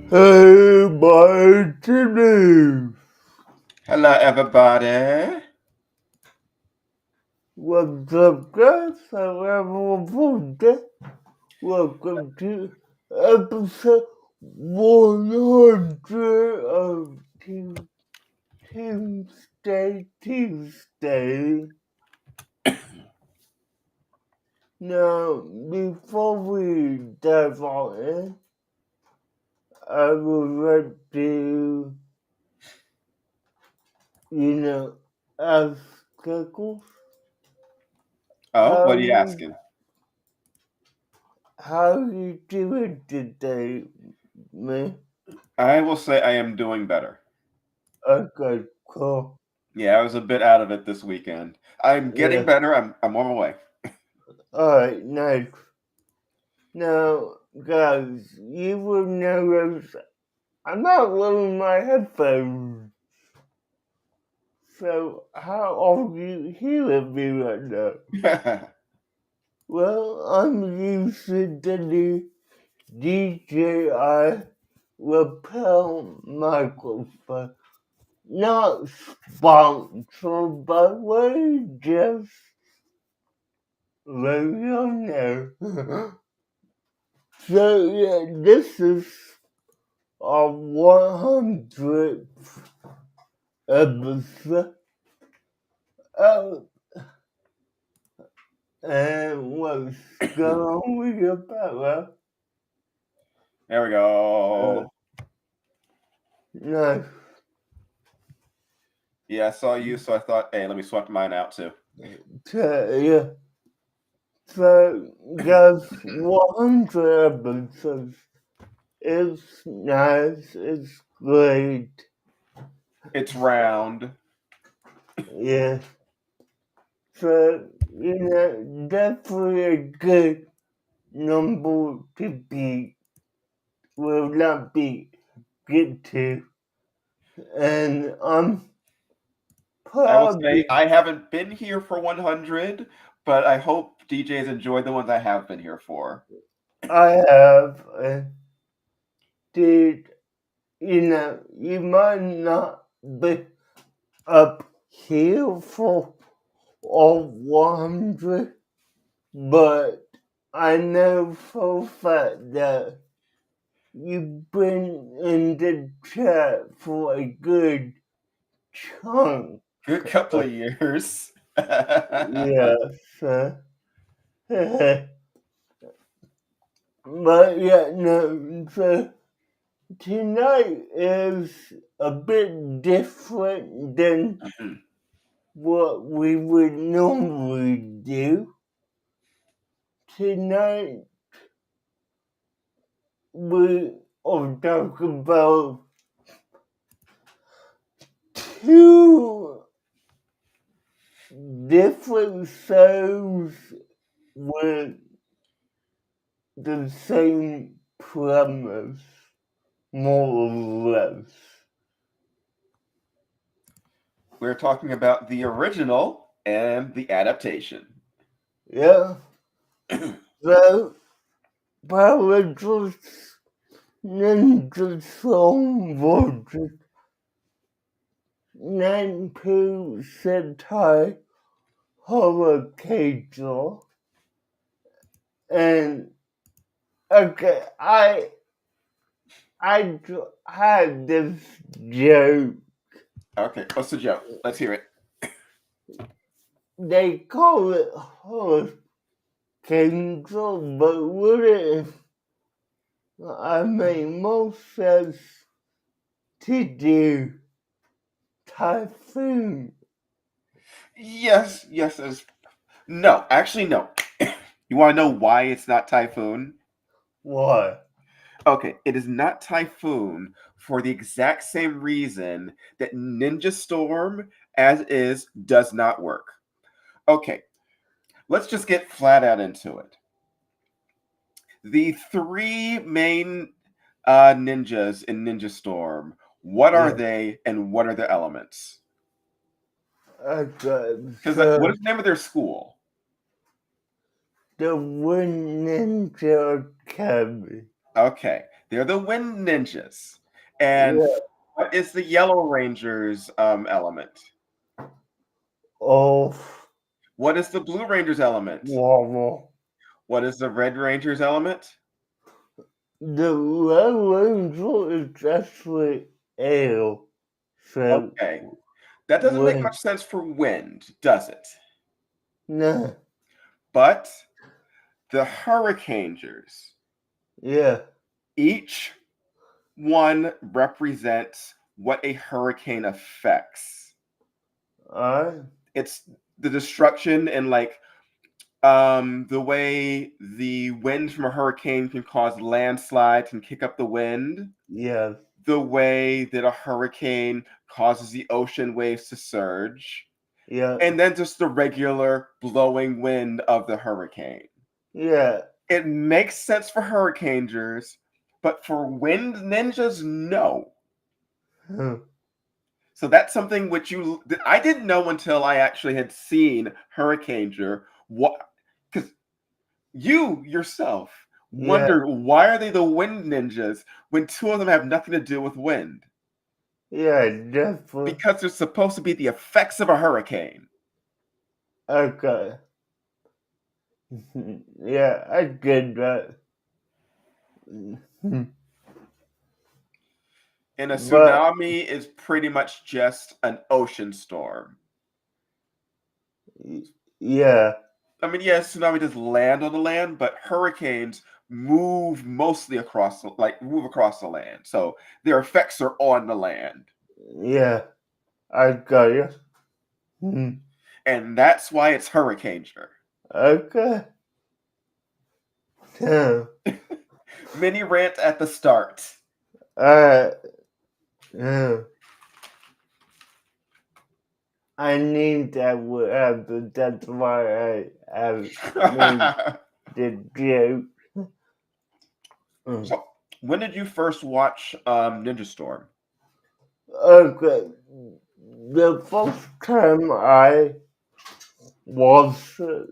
Hey, my today. Hello, everybody. What's up, guys? I'm everyone. Welcome to episode 100 of Toonsday Tuesday. Now, before we dive on in, I would like to, ask Pickles, Oh, how what are you you asking? how you doing today, man? I will say I am doing better. Okay, cool. Yeah, I was a bit out of it this weekend. I'm getting Yeah. better. I'm on my way. Alright, nice. Now, guys, you will notice I'm not wearing my headphones. So, how are you hearing me right now? Well, I'm using the new DJI lapel microphone. Not sponsored, by the way, just let you know. So, yeah, this is our 100th episode. Oh, and what's going on with your power? There we go. No. Yeah, I saw you, so I thought, hey, let me swap mine out too. Yeah. So, guys, 100 episodes. It's nice. It's great. It's round. Yeah. So, definitely a good number to beat. Will not be get to. And I'm I will proud. say I haven't been here for 100, but I hope DJs enjoy the ones I have been here for. I have. Did you might not be up here for all 100, but I know for a fact that you've been in the chat for a good chunk. Good couple of years. Yes. But yeah, no, so tonight is a bit different than what we would normally do. Tonight we are talking about two different shows with the same premise, more or less. We're talking about the original and the adaptation. Yeah, so Power Rangers Ninja Storm versus Ninpu Sentai Hurricaneger. And okay, I had this joke. Okay, what's the joke? Let's hear it. They call it Hurricaneger, but would it I mean most sense to do typhoon? Yes, yes. No, actually, no. You want to know why it's not Typhoon? Why? Okay, it is not Typhoon for the exact same reason that Ninja Storm, as is, does not work. Okay, let's just get flat out into it. The three main ninjas in Ninja Storm, what are Yeah. they and what are their elements? Okay, Because so what is the name of their school? the Wind Ninja Academy. Okay, They're the Wind Ninjas. And Yeah. what is the Yellow Ranger's element? Oh, What is the Blue Ranger's element? wobble. What is the Red Ranger's element? The Red Ranger is actually ale. So, Okay. That doesn't make wind. much sense for wind, does it? Nah. But the Hurricanegers, Yeah. each one represents what a hurricane affects. Alright. It's the destruction and like the way the wind from a hurricane can cause landslides and kick up the wind, Yeah. the way that a hurricane causes the ocean waves to surge, Yeah. and then just the regular blowing wind of the hurricane. Yeah. It makes sense for hurricanegers, but for wind ninjas, no. Huh. So that's something which that I didn't know until I actually had seen Hurricaneger. What? Because you yourself Yeah. wondered why are they the wind ninjas when two of them have nothing to do with wind? Yeah. Definitely. Because they're supposed to be the effects of a hurricane. Okay. Yeah, I get that. And a But tsunami is pretty much just an ocean storm. yeah, I mean, yes, tsunami does land on the land, but hurricanes move mostly across, move across the land. So their effects are on the land, yeah, I got you. and that's why it's Hurricaneger. Okay. Yeah. Mini rant at the start. Uh, yeah. I need that would happen. That's why I made the joke. So, when did you first watch Ninja Storm? Okay. The first time I watched it,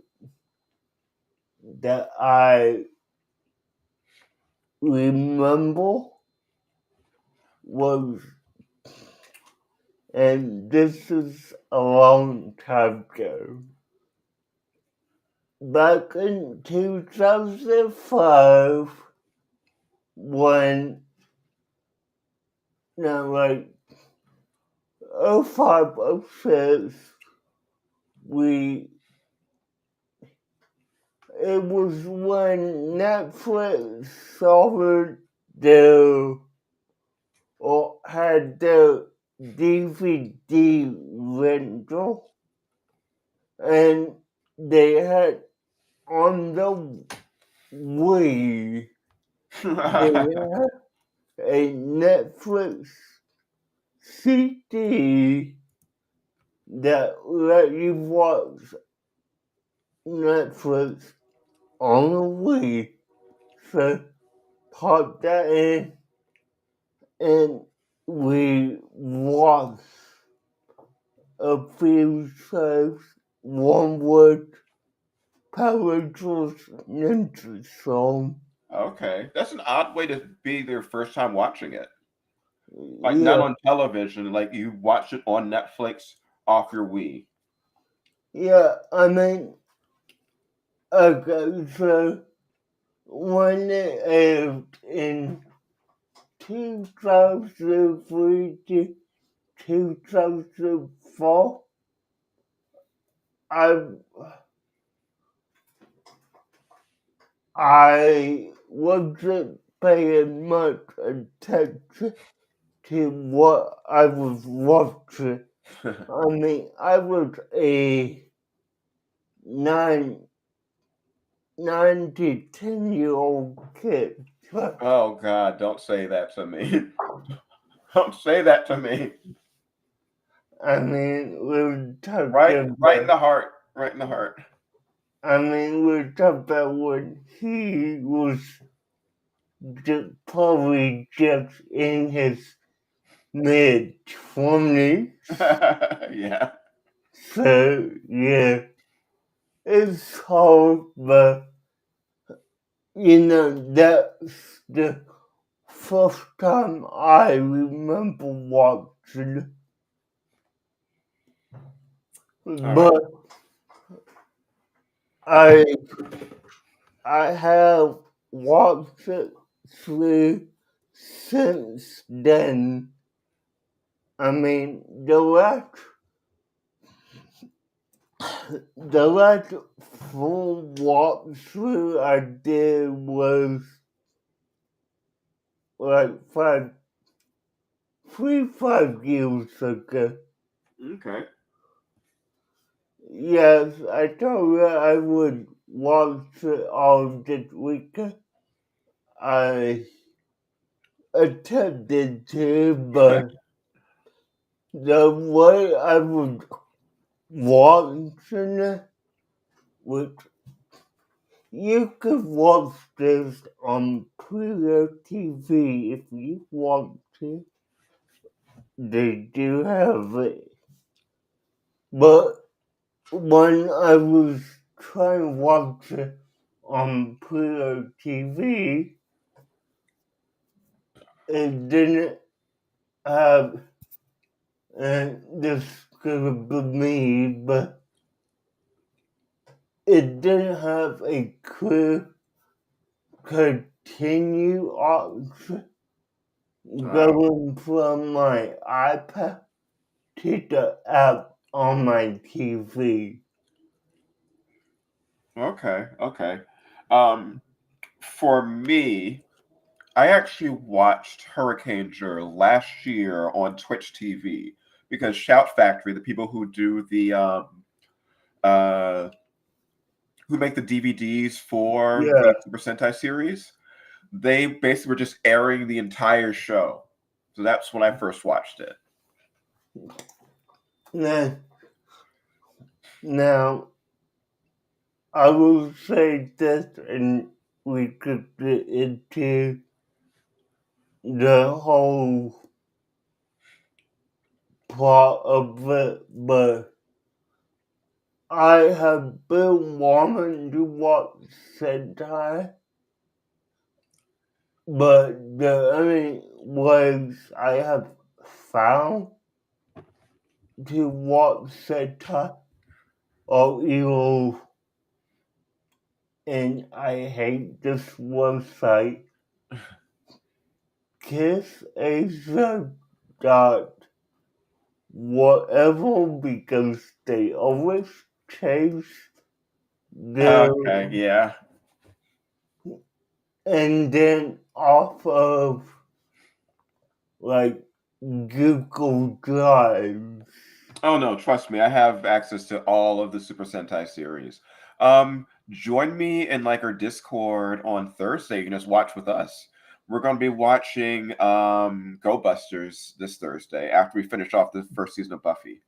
that I remember was, and this is a long time ago, back in 2005, when, no, like, 05, 06, it was when Netflix started their, or had their DVD rental, and they had on the Wii, they had a Netflix CD that let you watch Netflix on the Wii. So pop that in and we watched a few shows. One was Power Tools Ninja Storm. Okay, that's an odd way to be their first time watching it. Like not Yeah, on television, like you watched it on Netflix off your Wii. yeah, I mean, okay, so when it aired in 2003 to 2004, I I wasn't paying much attention to what I was watching. I mean, I was a nine 9 to 10 year old kid. Oh God, don't say that to me. Don't say that to me. I mean, we're Right, talking right in about. the heart. Right in the heart. I mean, we're talking about when he was probably just in his mid-20s. Yeah. So yeah, it's hard, but that's the first time I remember watching, but I have watched it through since then. I mean, the last full walkthrough I did was like 5 years ago. Okay. Yes, I told you I would watch it all this weekend. I attempted to, but the way I was watching it, which you could watch this on Pluto TV if you want to. They do have it. But when I was trying to watch it on Pluto TV, it didn't have, and this could have been me, but it didn't have a clear continue option going from my iPad to the app on my TV. Okay. For me, I actually watched Hurricaneger last year on Twitch TV because Shout Factory, the people who do the who make the DVDs for Yeah. the Super Sentai series, they basically were just airing the entire show. So that's when I first watched it. Now I will say this, and we could get into the whole plot of it, but I have been wanting to watch Sentai, but the only ways I have found to watch Sentai are either, and I hate this website, KissAsia.whatever, because they always change their, Okay, yeah. and then off of like Google Drive. Oh no, trust me, I have access to all of the Super Sentai series. Join me in like our Discord on Thursday. You can just watch with us. We're going to be watching Go Busters this Thursday after we finish off the first season of Buffy.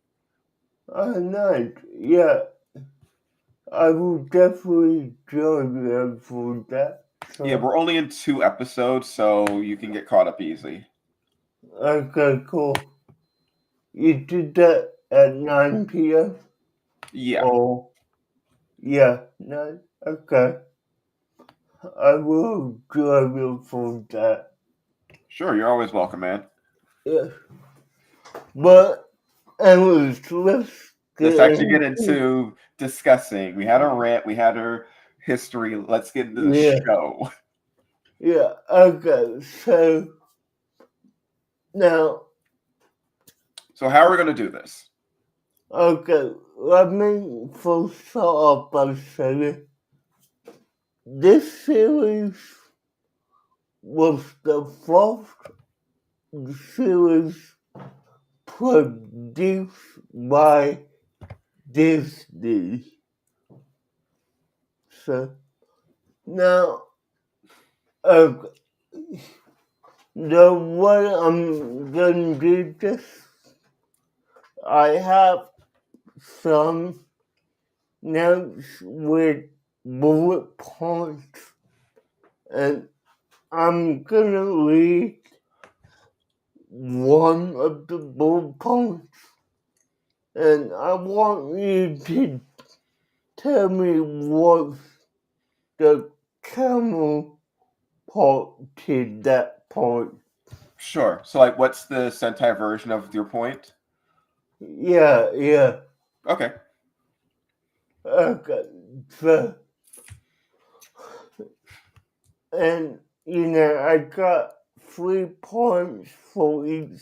Nice. Yeah, I will definitely join them for that. So. Yeah, we're only in 2 episodes, so you can get caught up easy. Okay, cool. You did that at 9 p.m.? Yeah. Oh, yeah, 9. Okay. I will join you for that. Sure, you're always welcome, man. Yeah. But, anyways, Let's actually get into discussing. We had our rant, we had our history. Let's get into the show. Yeah, okay, so now. So, how are we going to do this? Okay, let me first start off by saying this series was the first series produced by Disney. So now, the way I'm gonna do this, I have some notes with bullet points, and I'm gonna read one of the bullet points, and I want you to tell me what's the counterpart to that point. Sure. So, like, what's the Sentai version of your point? Yeah. Okay. Okay. So, and I got 3 points for each.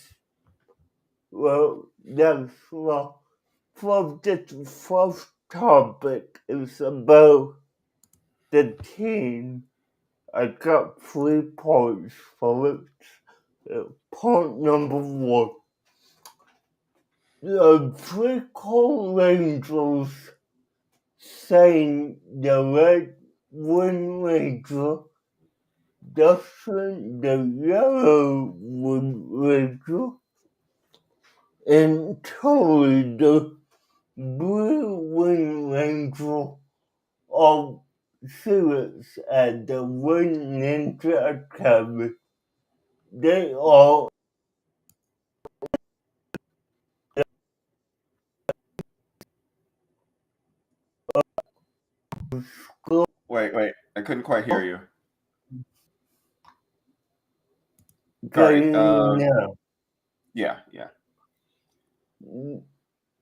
Well, that's well. From the first topic is about the team. I got 3 points for it. Point number one. The three Cold Angels saying the Red Wind Ranger, Dustin the Yellow Wind Ranger, and Tori the Blue Wind Ranger are students at the Wind Ninja Academy. They are school. Wait. I couldn't quite hear you. All right. Getting now. Yeah.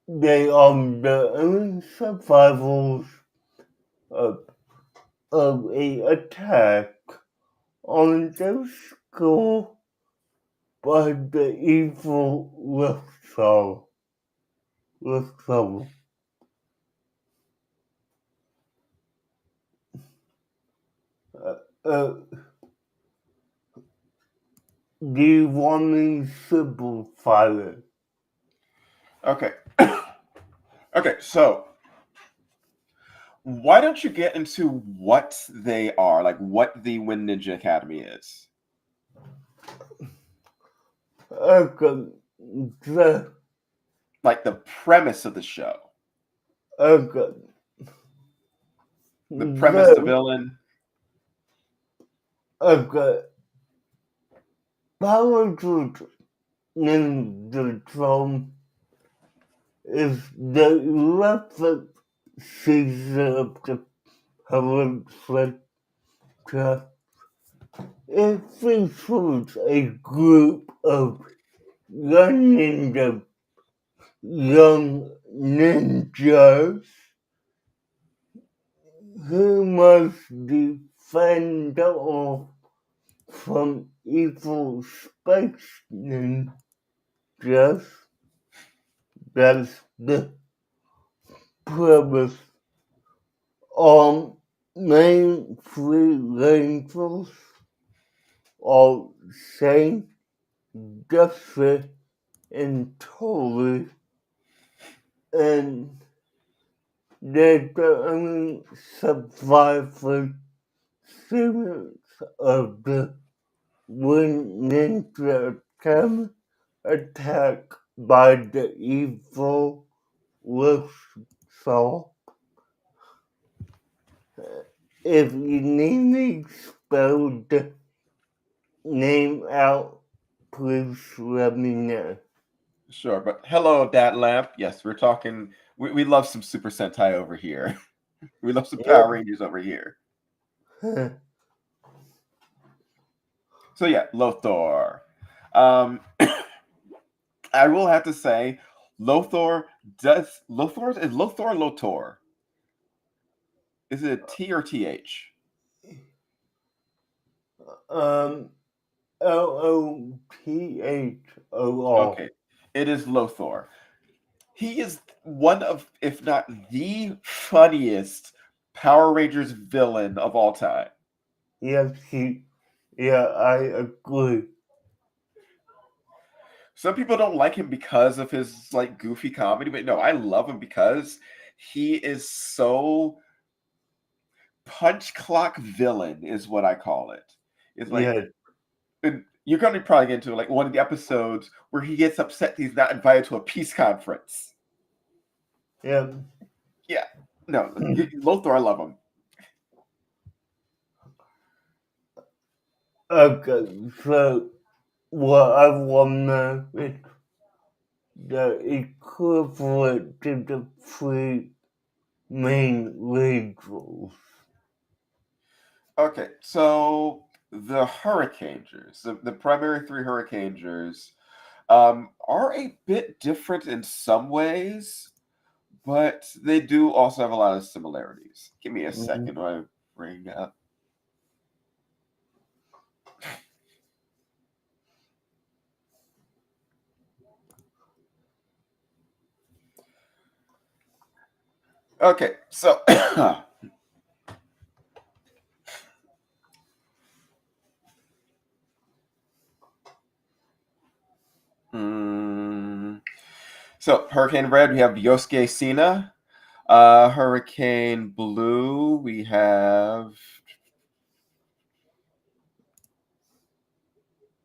They are the only survivors of, a attack on the school by the evil Lifestyle. Uh, do you want me to simplify it? Okay. Okay. So, why don't you get into what they are, like what the Wind Ninja Academy is? Okay, Like the premise of the show, okay. the premise, the So, villain. okay. Power to Ninja Drum is the 11th season of the Hurricaneger. It features a group of young ninjas who must defend the Earth from evil space ninjas. That's the premise. Main three rangers are Saint, Jeffrey, and Tori, and they're the only surviving students of the Wind Ninja Academy attack by the evil Wolfsaw. If you need me to spell the name out, please let me know. Sure, but hello, Dad Lamp. Yes, we're talking. We love some Super Sentai over here. We love some Power Rangers over here. So yeah, Lothar. I will have to say, Lothar is Lothar Lotor? Is it a T or TH? Lothor. Okay, it is Lothar. He is one of, if not the funniest Power Rangers villain of all time. Yes, I agree. Some people don't like him because of his like goofy comedy, but no, I love him because he is so punch clock villain is what I call it. It's like Yeah, you're going to probably get into like one of the episodes where he gets upset he's not invited to a peace conference. yeah. Yeah, no, Lothar, I love him. Okay, so what I want to is the equivalent to the three main lead roles. Okay, so the Hurricanegers, the primary three Hurricanegers, are a bit different in some ways, but they do also have a lot of similarities. Give me a second while I bring up. Okay, so so Hurricane Red, we have Yosuke Sina. Hurricane Blue, we have.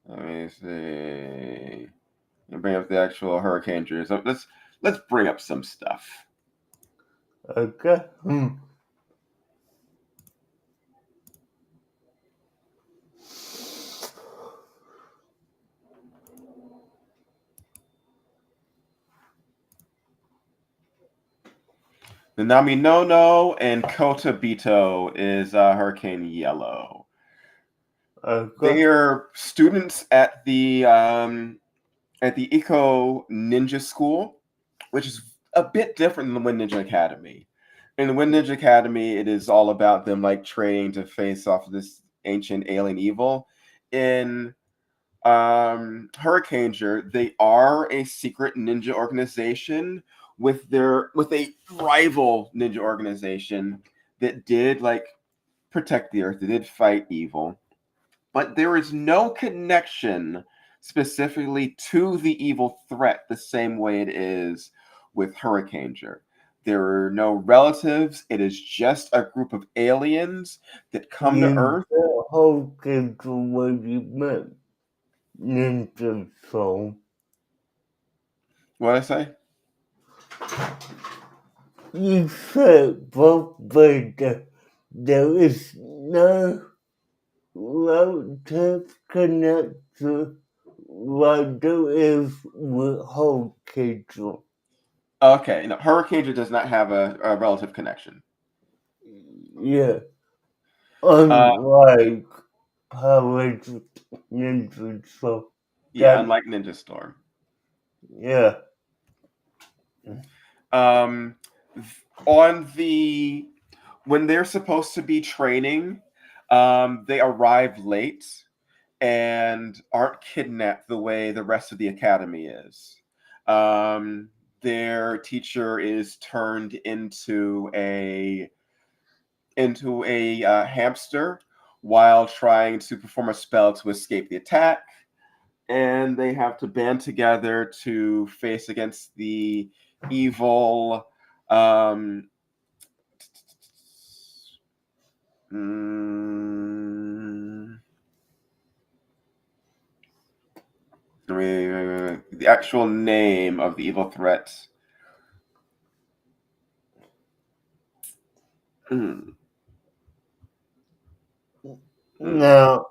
Let me see. Bring up the actual Hurricanegers. So let's bring up some stuff. Okay. The Nami No No and Kota Bito is Hurricane Yellow. Okay. They are students at the Eco Ninja School, which is a bit different than the Wind Ninja Academy. In the Wind Ninja Academy, it is all about them like training to face off this ancient alien evil. In Hurricaneger, they are a secret ninja organization with a rival ninja organization that did like protect the earth. They did fight evil, but there is no connection specifically to the evil threat the same way it is with Hurricaneger. There are no relatives. It is just a group of aliens that come to Earth. The whole country what you meant. Ninja Soul. What did I say? You said both, but there is no relative connection like there is with whole country. Okay, no, Hurricaneger does not have a relative connection. Yeah. Unlike Power Ninja Soul. Yeah, unlike Ninja Storm. Yeah. When they're supposed to be training, they arrive late and aren't kidnapped the way the rest of the academy is. Their teacher is turned into a hamster while trying to perform a spell to escape the attack, and they have to band together to face against the evil the actual name of the evil threat. Now,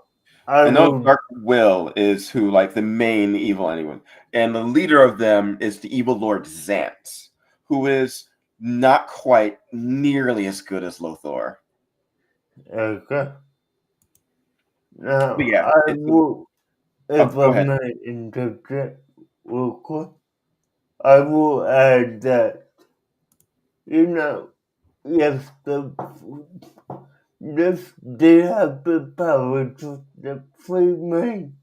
I know Dark Will is who, like, the main evil anyone. And the leader of them is the evil Lord Zant, who is not quite nearly as good as Lothor. Okay. Now, But yeah, I will, if go I ahead. may interject real quick, I will add that, yes, they have the power to the free main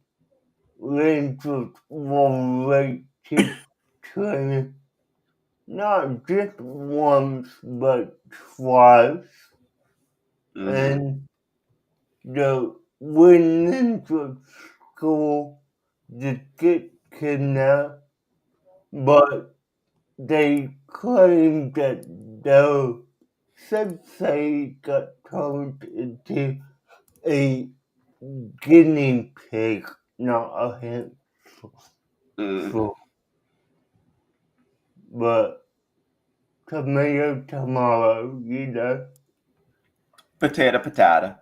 rangers will like keep training, not just once, but twice. And the Ninja School to get kidnapped, but they claim that the sensei got turned into a guinea pig, not a hamster. But tomato, Potato, potato.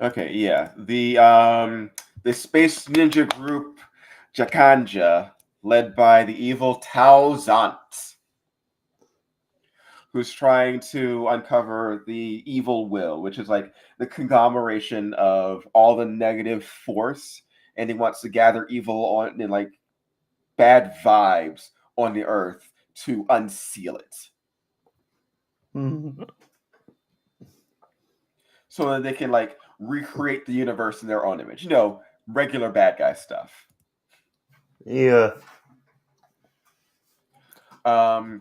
Okay, yeah. The space ninja group Jakanja, led by the evil Tao Zant. who's trying to uncover the evil will, which is like the conglomeration of all the negative force, and he wants to gather evil on and like bad vibes on the earth to unseal it. Mhm. So that they can like recreate the universe in their own image. You know, regular bad guy stuff. Yeah.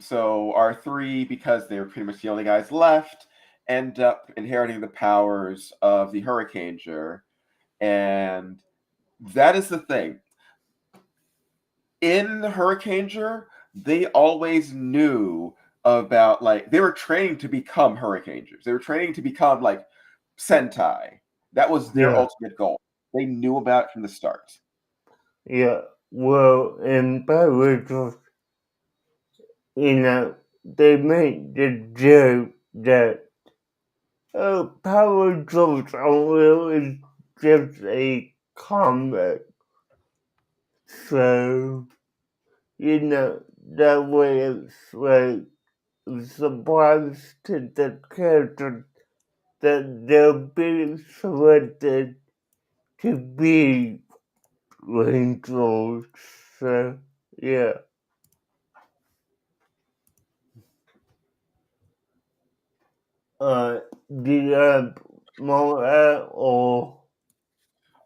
So our three, because they were pretty much the only guys left, end up inheriting the powers of the Hurricaneger. And that is the thing. In the Hurricaneger, they always knew about like they were training to become Hurricanegers. They were training to become like Sentai. That was their Yeah. ultimate goal. They knew about it from the start. Yeah. Well, in Power Rangers, they made the joke that Power Rangers are really just a comic. So, that way it's like a surprise to the character that they're being selected to be Rangers. So, yeah. Do you have more or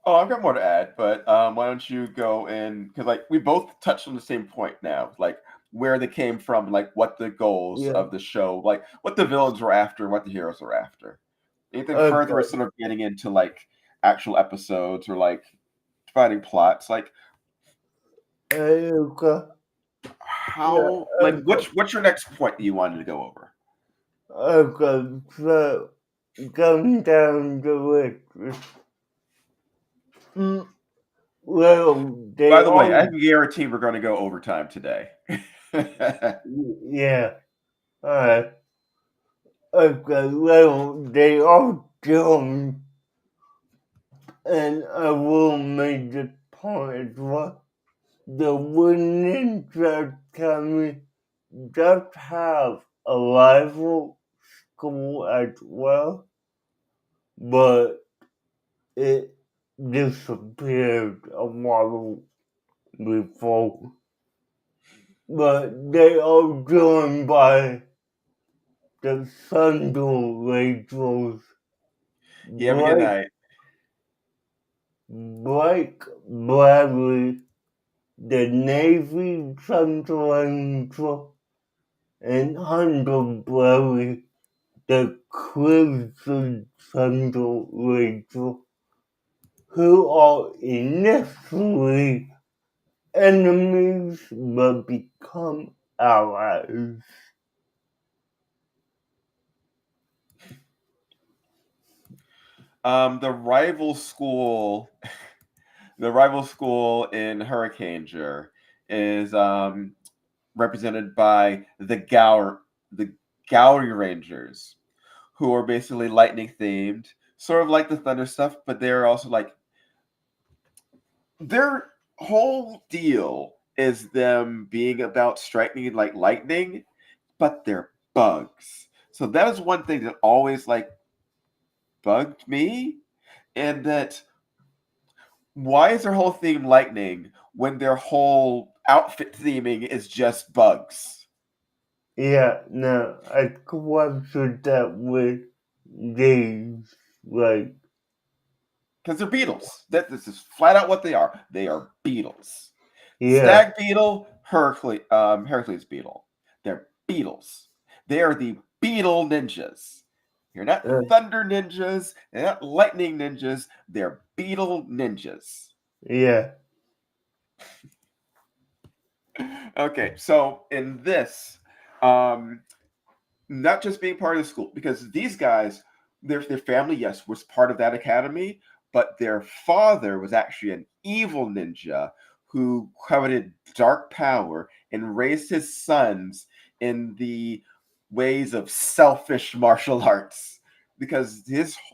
Oh, I've got more to add, but why don't you go in? Because like we both touched on the same point now, like where they came from, like what the goals yeah? of the show, like what the villains were after, what the heroes were after. Anything further Okay. is sort of getting into like actual episodes or like dividing plots. Like Okay. Yeah. how, like Okay. what's your next point that you wanted to go over? Okay. So, going down the list. Mm, well, By they the way, I all. can guarantee we're going to go overtime today. Yeah. Alright. Okay. Well, they all joined, and I will make the point as well. The Winning Academy does have a rival school as well, but it disappeared a while before. But they are joined by the Thunder Rangers, You have a good Blake, night. Blake Bradley, the Navy Thunder Ranger, and Hunter Bradley, the Crimson Thunder Ranger, who are initially enemies but become allies. The rival school, the rival school in Hurricaneger is represented by the Gowrie Rangers, who are basically lightning themed, sort of like the thunder stuff, but they're also like their whole deal is them being about striking like lightning, but they're bugs. So that is one thing that always like bugged me, and that why is their whole theme lightning when their whole outfit theming is just bugs? Yeah, no, I questioned that with these, like, Because they're beetles. This is flat out what they are. They are beetles. yeah, Stag beetle, Hercules beetle. They're beetles. They are the beetle ninjas. You're not uh, thunder ninjas. They're not lightning ninjas. They're beetle ninjas. yeah, Okay, so in this, um, not just being part of the school, because these guys, their family, yes, was part of that academy, but their father was actually an evil ninja who coveted dark power and raised his sons in the ways of selfish martial arts, because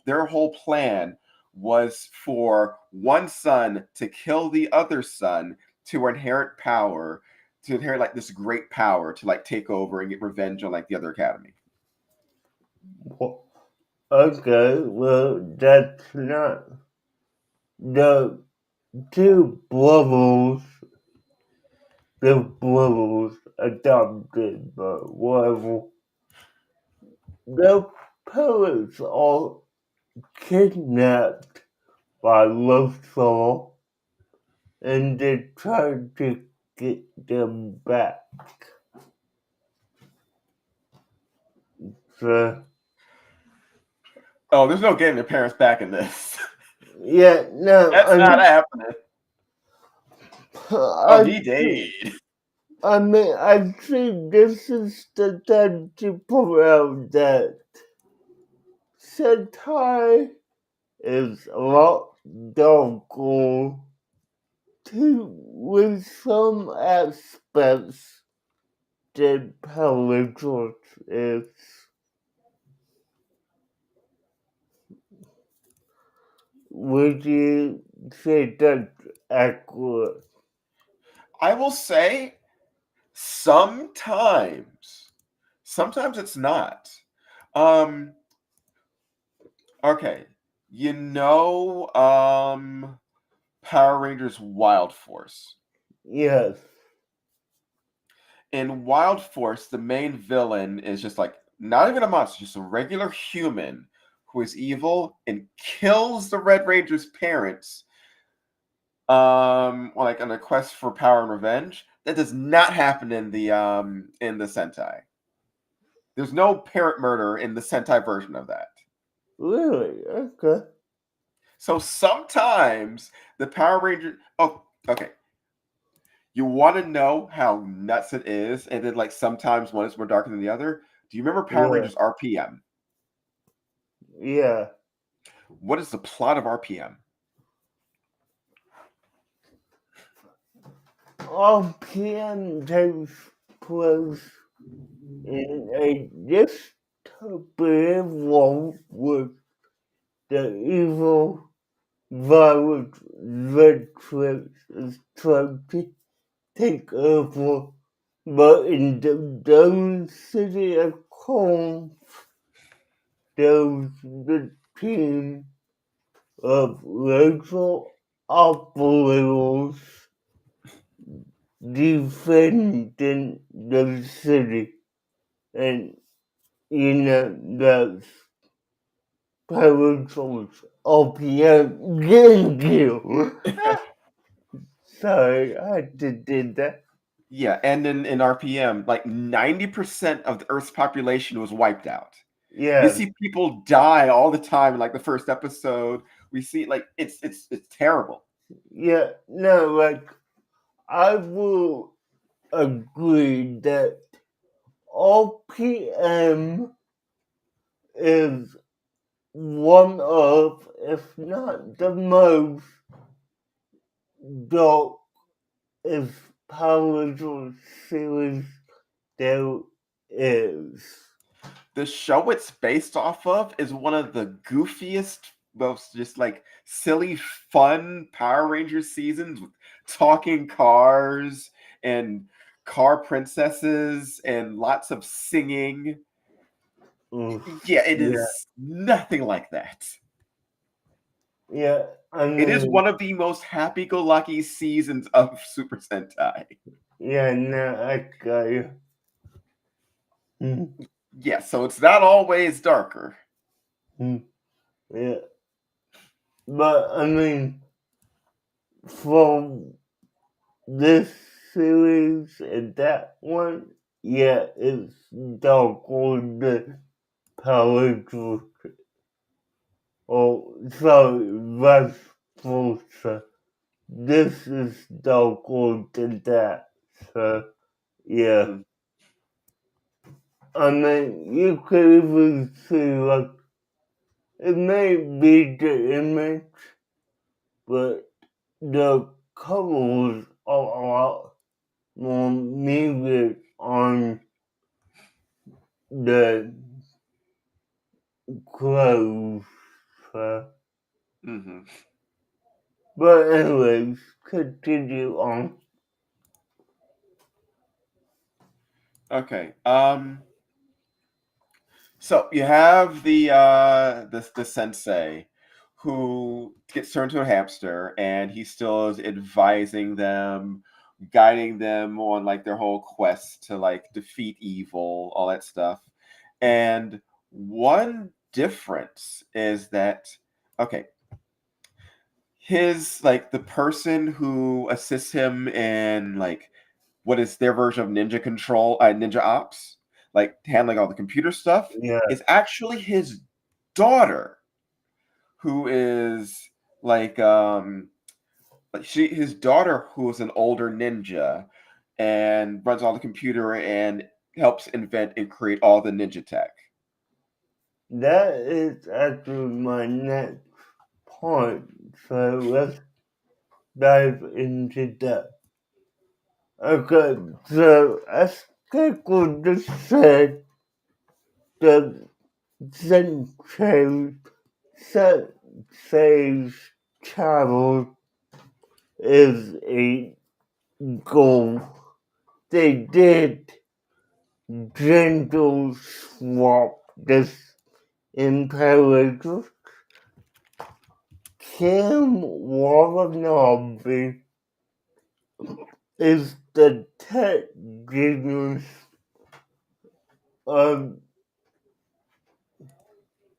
their whole plan was for one son to kill the other son to inherit power, to inherit like this great power to like take over and get revenge on like the other academy. Okay, well, that's not the two brothers adopted, but whatever. Their parents are kidnapped by Lothar, and they try to get them back. So, Oh, there's no getting their parents back in this. yeah, no, That's not happening. Oh, he did. I think this is the time to point out that Sentai is a lot darker too, with some aspects than Power Rangers is. Would you say that's accurate? I will say sometimes. Sometimes it's not. Um okay. You know Power Rangers Wild Force. Yes. In Wild Force, the main villain is just like not even a monster, just a regular human who is evil and kills the Red Ranger's parents like on a quest for power and revenge. That does not happen in the Sentai. There's no parent murder in the Sentai version of that. Really? Okay. So sometimes the Power Ranger. Oh, okay. You want to know how nuts it is, and then like sometimes one is more darker than the other. Do you remember Power Yeah. Rangers RPM? Yeah. What is the plot of RPM? RPM takes place in a dystopian world with the evil virus Matrix is trying to take over, but in the down city of Corinth, there's the team of laser operators defending the city, and that's Paradise OPM GameCube. Sorry, I did that. Yeah, and in RPM, like 90% of the Earth's population was wiped out. You Yeah, see people die all the time in like the first episode. We see like it's terrible. yeah, no, like, I will agree that OPM is one of, if not the most dark, if Power series there is. The show it's based off of is one of the goofiest, most just like silly, fun Power Rangers seasons with talking cars and car princesses and lots of singing. Yeah, it Yeah, is nothing like that. yeah, I It is mean, one of the most happy-go-lucky seasons of Super Sentai. yeah, no, I got you. Mm, Yeah, so it's not always darker. yeah, but I mean, from this series and that one, yeah, it's darker than Power Rangers. Oh, sorry, vice versa. This is darker than that. So, yeah. Mm. I mean, you could even see, like, it may be the image, but the colors are a lot more muted on the clothes. So. Hmm. But anyways, continue on. Okay. So you have the sensei who gets turned to a hamster, and he still is advising them, guiding them on like their whole quest to like defeat evil, all that stuff. And one difference is that okay, his like the person who assists him in like what is their version of ninja ops, like handling all the computer stuff, Yeah, is actually his daughter, who is like his daughter who is an older ninja and runs all the computer and helps invent and create all the ninja tech. that is actually my next point. So let's dive into that. Okay, so as Keiko just said, the Sentai Sensei's travel is a goal. They did gentle swap this imperative. Kim Watanabe is the tech genius of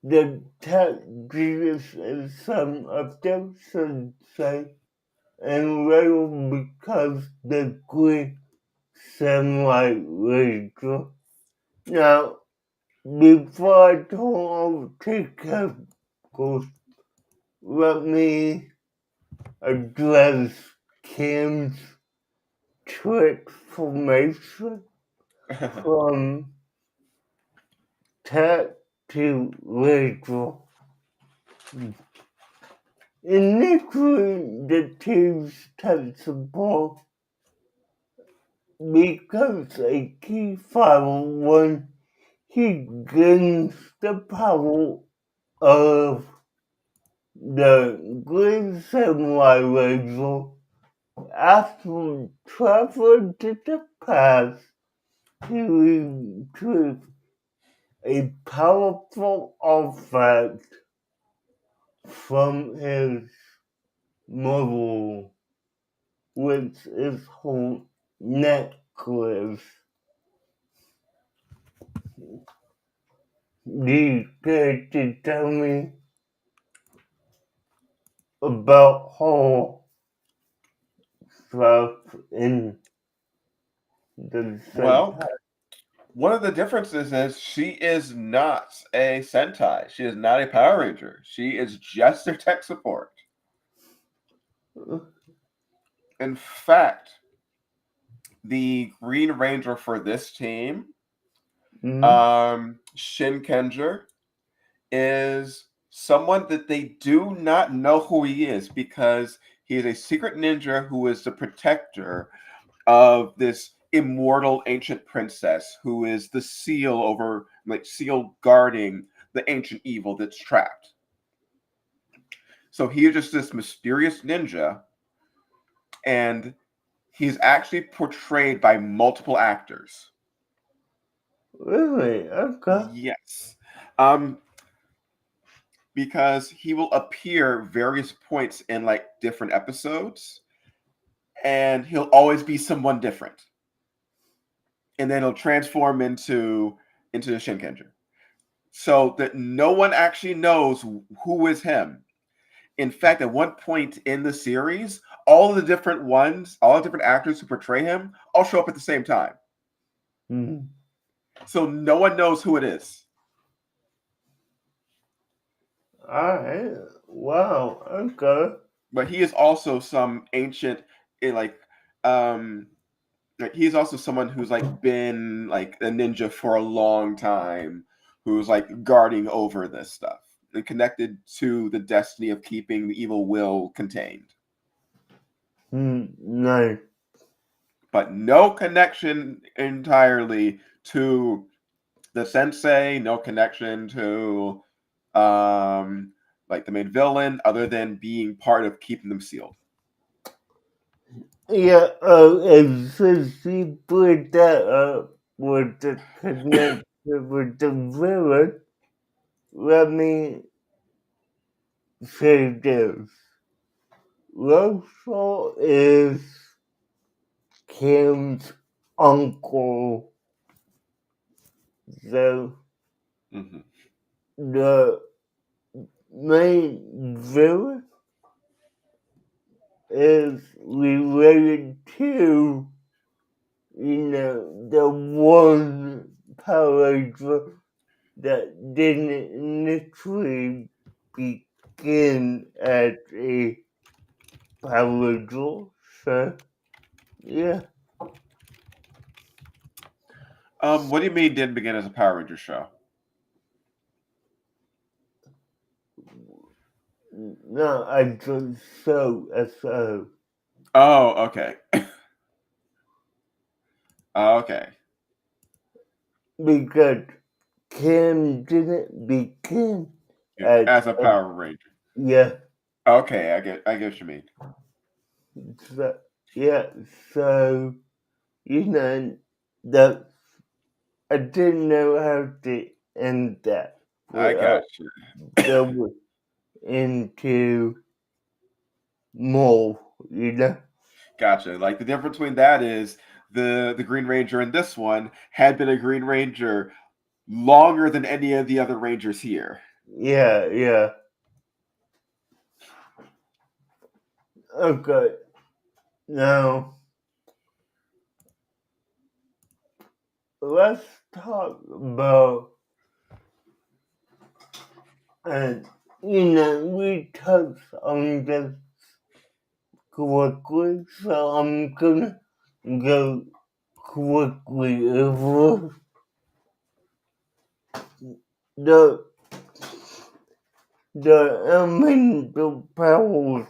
the tech genius in some of them should say, and Rail because the Greek samurai ranger. Now, before I take up, course, let me address Kim's transformation from tech to ranger. Initially, the team's tech support becomes a key file when he gains the power of the Green Samurai Ranger after traveling to the past to retrieve a powerful artifact from his mother, which is her necklace. Do you care to tell me about her stuff in the Well, Sentai? one of the differences is she is not a Sentai. She is not a Power Ranger. She is just their tech support. In fact, the Green Ranger for this team, Mm-hmm. Shinkenger, is someone that they do not know who he is because he is a secret ninja who is the protector of this immortal ancient princess who is the seal over, like, seal guarding the ancient evil that's trapped. So he is just this mysterious ninja, and he's actually portrayed by multiple actors. Really? Okay. Yes. Because he will appear various points in like different episodes, and he'll always be someone different, and then he'll transform into the Shinkenger, so that no one actually knows who is him. In fact, at one point in the series, all the different actors who portray him, all show up at the same time, Mm-hmm. so no one knows who it is. Alright. Wow. Okay. But he is also some ancient, like, um, like he's also someone who's like been like a ninja for a long time, who's like guarding over this stuff and connected to the destiny of keeping the evil will contained, Nice. but no connection entirely to the sensei, no connection to like the main villain, other than being part of keeping them sealed. Yeah. And since you put that up, with the connection with the village, let me say this. Russell is Kim's uncle, so Mhm. the main villain is related to, the one Power Ranger that didn't initially begin as a Power Ranger. So, yeah. What do you mean didn't begin as a Power Ranger show? No, I just so so Oh, okay. Okay. because Kim didn't begin as As a a, Power Ranger. yeah, Okay, I get what you mean. so, yeah, so that I didn't know how to end that I got without you. going into more. Gotcha. Like the difference between that is the Green Ranger in this one had been a Green Ranger longer than any of the other Rangers here. Yeah, yeah. Okay. Now let's talk about, and we touched on this quickly, so I'm gonna go quickly over the elemental powers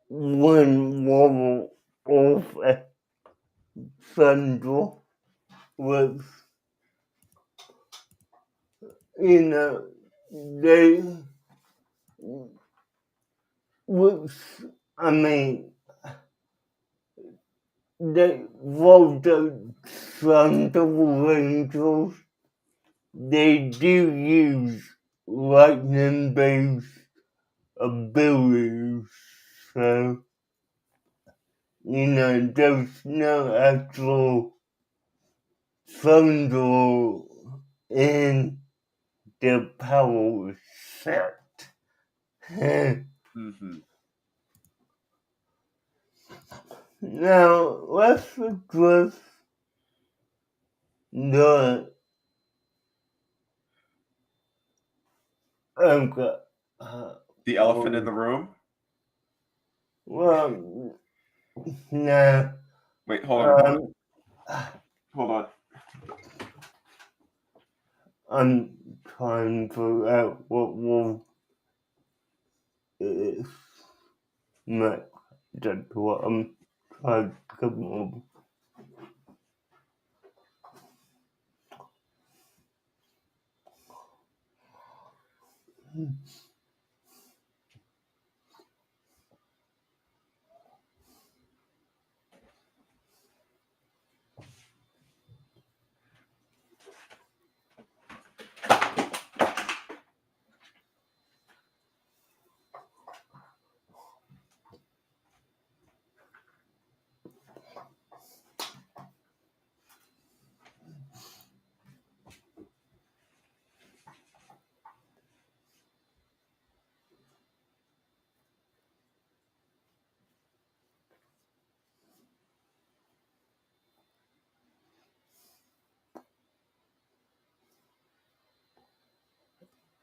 when World of Thunder was, you know, they was, I mean, they wrote the Thunder Rangers. They do use lightning-based abilities, so, there's no actual thunder in the power set. Mm-hmm. Now, let's address the, okay, The elephant in the room. well, no, Wait, hold on, hold on, um, hold on. I'm trying to figure out what will is not that's what I'm trying to come up.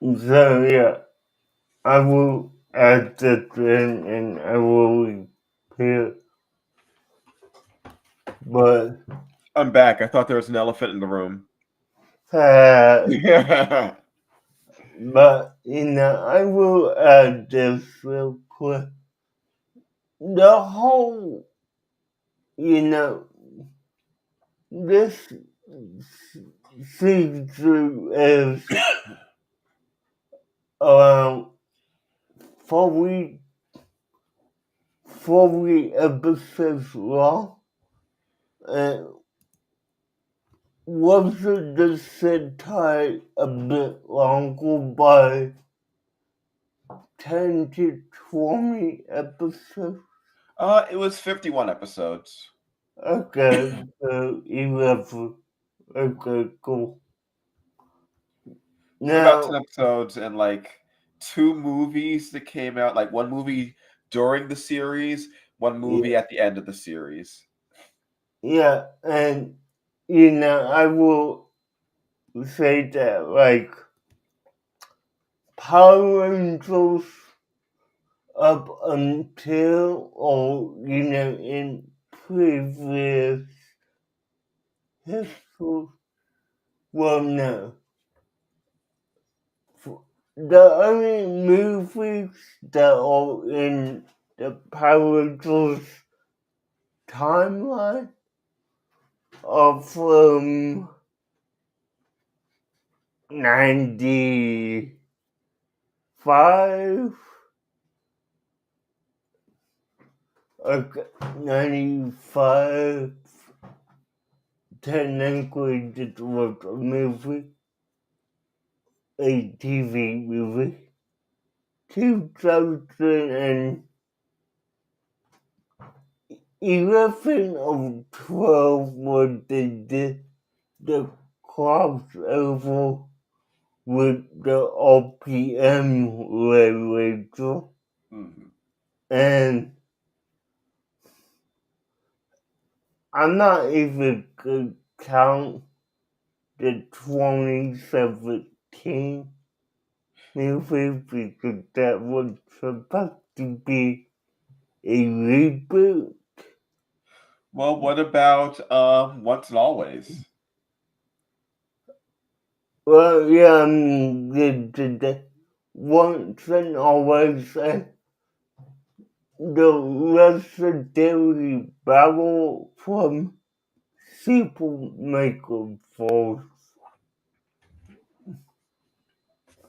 So yeah, I will add that in and I will repair, but I'm back. I thought there was an elephant in the room. uh, Yeah. but I will add this real quick. The whole, this season is around 40, 40 episodes long, and wasn't the Sentai a bit longer by 10 to 20 episodes? It was 51 episodes. Okay, so 11. Okay, cool. So about 10 Now, episodes and like 2 movies that came out, like one movie during the series, one movie yeah, at the end of the series. yeah, and I will say that, like, Power Rangers up until, or, in previous history, well, no. The only movies that are in the Power Rangers timeline are from 95, okay, 95, technically it was a movie, a TV movie, 2011 or 12 was the crossover with the RPM Ranger, Mhm. and I'm not even gonna count the 2017 movie because that was supposed to be a reboot. Well, what about Once and Always? Well, yeah, the once and always the legendary battle from Super Maker Force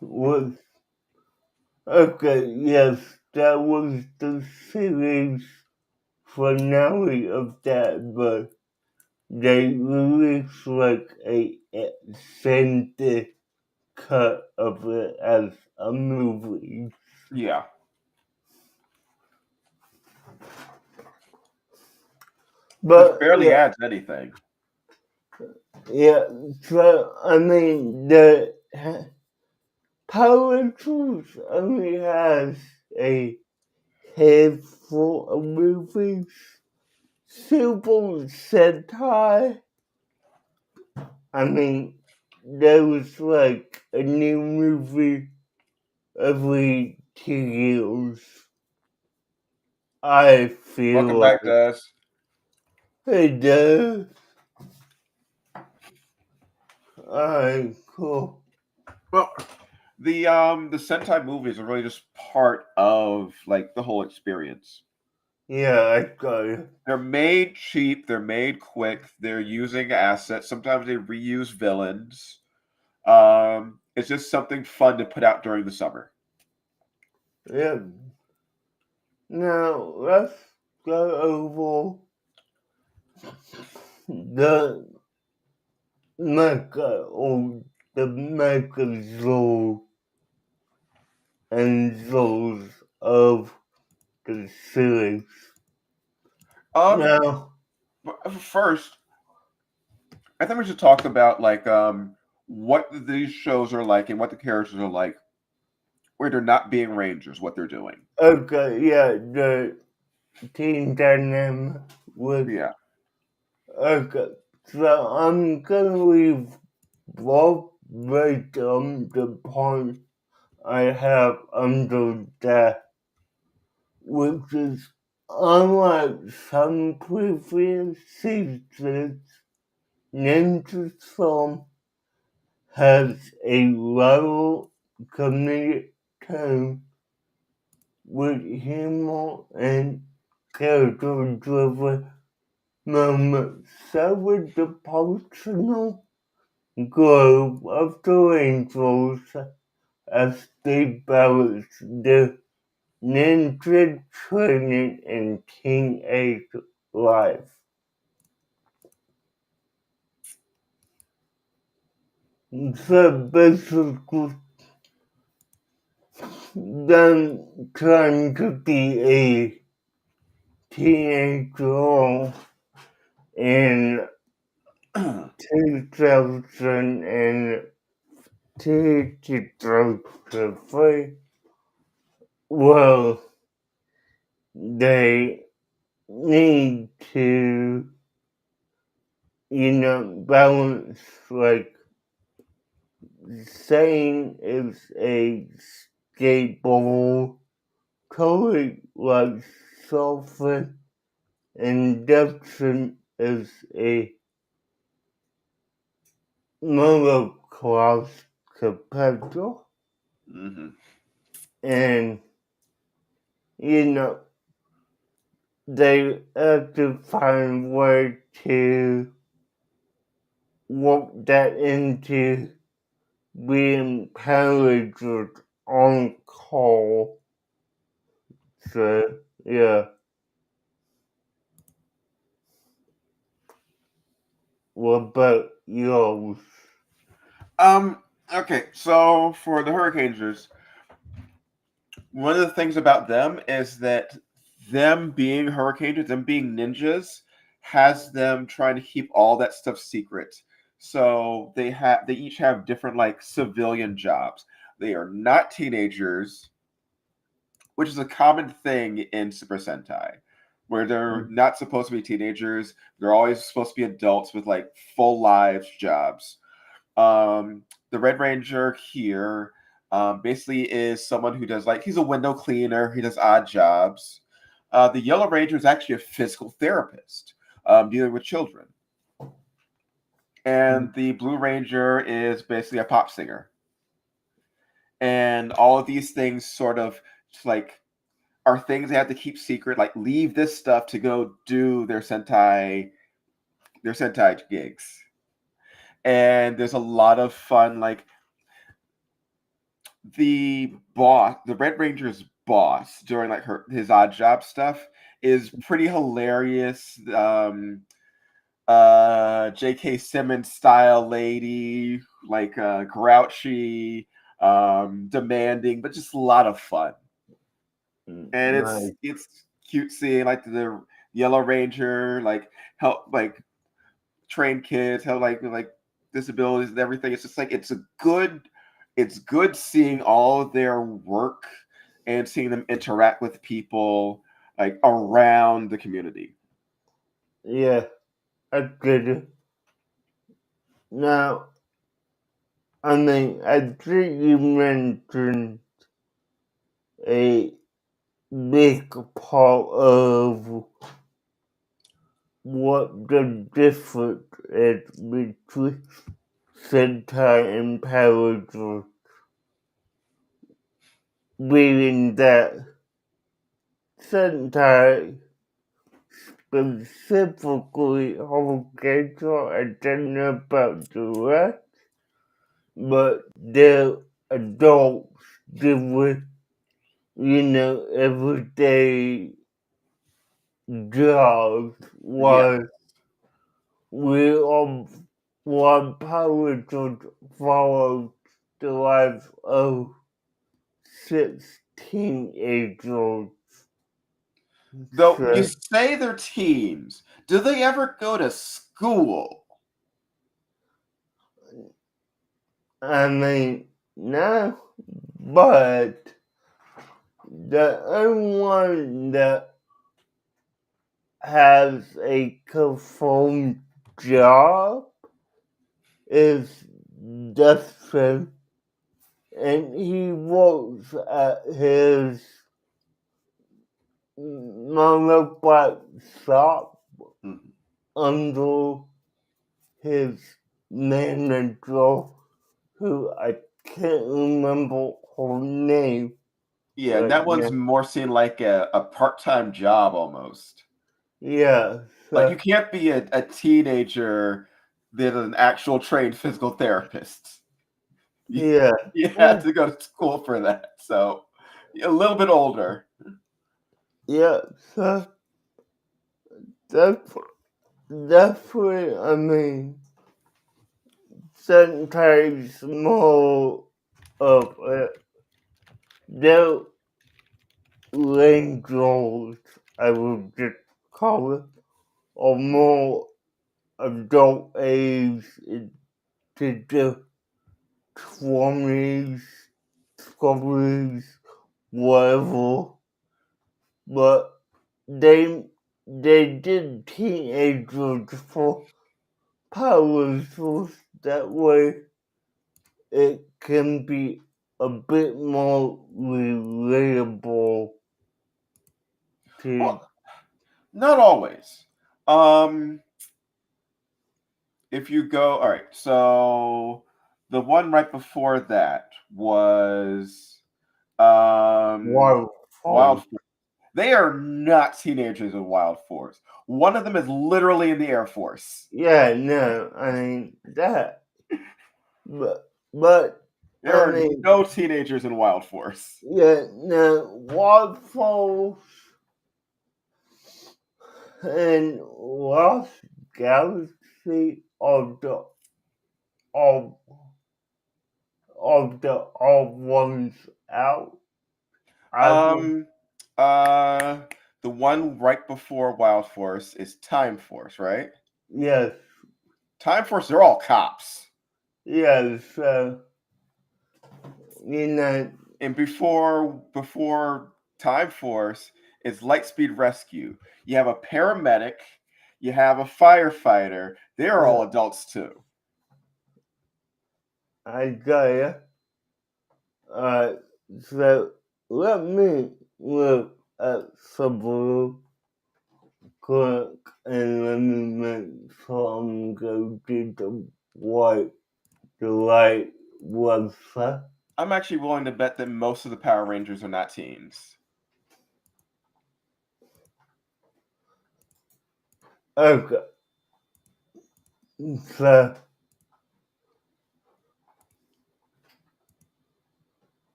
was okay. Yes, that was the series finale of that, but they released like a extended cut of it as a movie. Yeah. Which But barely adds anything. yeah. So I mean, the Power Tools only has a handful of movies. Super Sentai. I mean, there was like a new movie every 2 years. I Welcome feel back, like Des. it does. Alright, cool. Well, the Sentai movies are really just part of like the whole experience. Yeah, I got it. They're made cheap, they're made quick, they're using assets. Sometimes they reuse villains. It's just something fun to put out during the summer. Yeah. Now let's go over the mecha or the mecha and zones of the series. Um, Now, First, I think we should talk about like what these shows are like and what the characters are like, where they're not being rangers, what they're doing. okay, yeah, the team dynamic was Yeah. okay. So I'm gonna leave both right on the point I have under that, which is unlike some previous seasons, Ninja Storm has a level comedic tone with humor and character-driven moments. So with the personal growth of the Rangers as they balance the ninja training and teenage life. So basically, them trying to be a teenager in 2003. Well, they need to, balance, like, saying it's a skateboard, totally, like, software, and Dustin is a motocross competitor, Mm-hmm. and, you know, they have to find a way to work that into being parodied on call. So, yeah. What about yours? Okay, so for the Hurricanegers, one of the things about them is that them being Hurricanegers, them being ninjas, has them trying to keep all that stuff secret. So they each have different like civilian jobs. They are not teenagers, which is a common thing in Super Sentai, where they're not supposed to be teenagers. They're always supposed to be adults with like full lives jobs. The Red Ranger here basically is someone who does like he's a window cleaner. He does odd jobs. The Yellow Ranger is actually a physical therapist dealing with children, and the Blue Ranger is basically a pop singer. And all of these things sort of like are things they have to keep secret. Like leave this stuff to go do their Sentai gigs. And there's a lot of fun like the Red Ranger's boss during like his odd job stuff is pretty hilarious. J.K. Simmons style lady, like grouchy, demanding, but just a lot of fun. And Nice. it's cute seeing like the Yellow Ranger like help like train kids, help like disabilities and everything. It's just like it's good seeing all of their work and seeing them interact with people like around the community. Yeah, I get it. Now, I think you mentioned a big part of what the difference is between Sentai and Paradox, being that Sentai, specifically Hurricaneger, I don't know about the rest, but they're adults doing, everyday jobs, Yeah. while we are one power to follow the life of 16-age-olds. Though you So, say they're teens, do they ever go to school? no, but the only one that has a confirmed job is Dustin, and he works at his motorbike shop Mhm. under his manager, who I can't remember her name Yeah, and right that now. one's more seen like a part-time job almost. Yeah, Like you so, can't be a teenager that is an actual trained physical therapist. You, yeah, you have to go to school for that. So a little bit older. yeah, so that's, that's what Sentai more of their angels, I would just call it, are more adult age into the 20s, 30s, whatever. But they did teenagers for power source that way it can be a bit more relatable to. Well, not always. If you go, all right, so the one right before that was Wild Wild Force. Force. They are not teenagers in Wild Force. One of them is literally in the Air Force. Yeah, no, I mean that. But There I are mean, no teenagers in Wild Force. yeah, no, Wild Force and Lost Galaxy are the all of the all ones out. I will. Um, uh, the one right before Wild Force is Time Force, right? Yes, Time Force, they're all cops. yes. You know, And before Time Force is Lightspeed Rescue. You have a paramedic, you have a firefighter. They're all adults too. I got ya. So let me look at some quick and let me make sure I'm going to the right website. I'm actually willing to bet that most of the Power Rangers are not teens. Okay. So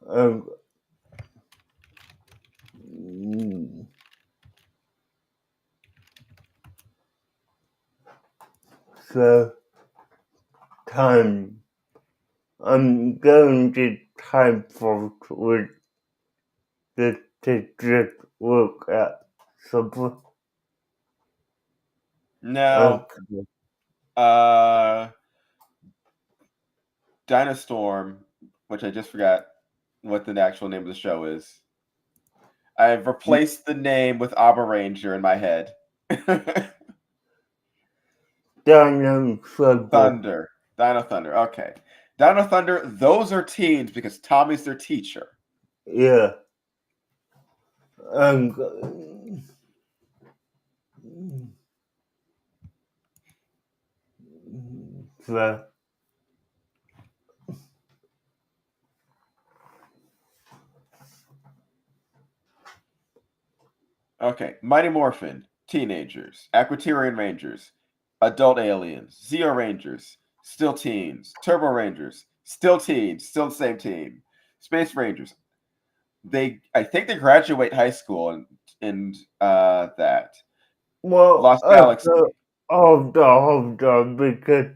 okay. So time. I'm going to time for with to just look at something. Now, Okay. Dynastorm, which I just forgot what the actual name of the show is. I've replaced the name with Abba Ranger in my head. Dino Thunder. Thunder. Dino Thunder. Okay. Dino Thunder, those are teens because Tommy's their teacher. Yeah. So, Okay. Mighty Morphin, teenagers. Aquaterian Rangers, adult aliens. Zeo Rangers, still teens. Turbo Rangers, still teens, still the same team. Space Rangers, I think they graduate high school and that. well, Lost Galaxy. hold on, because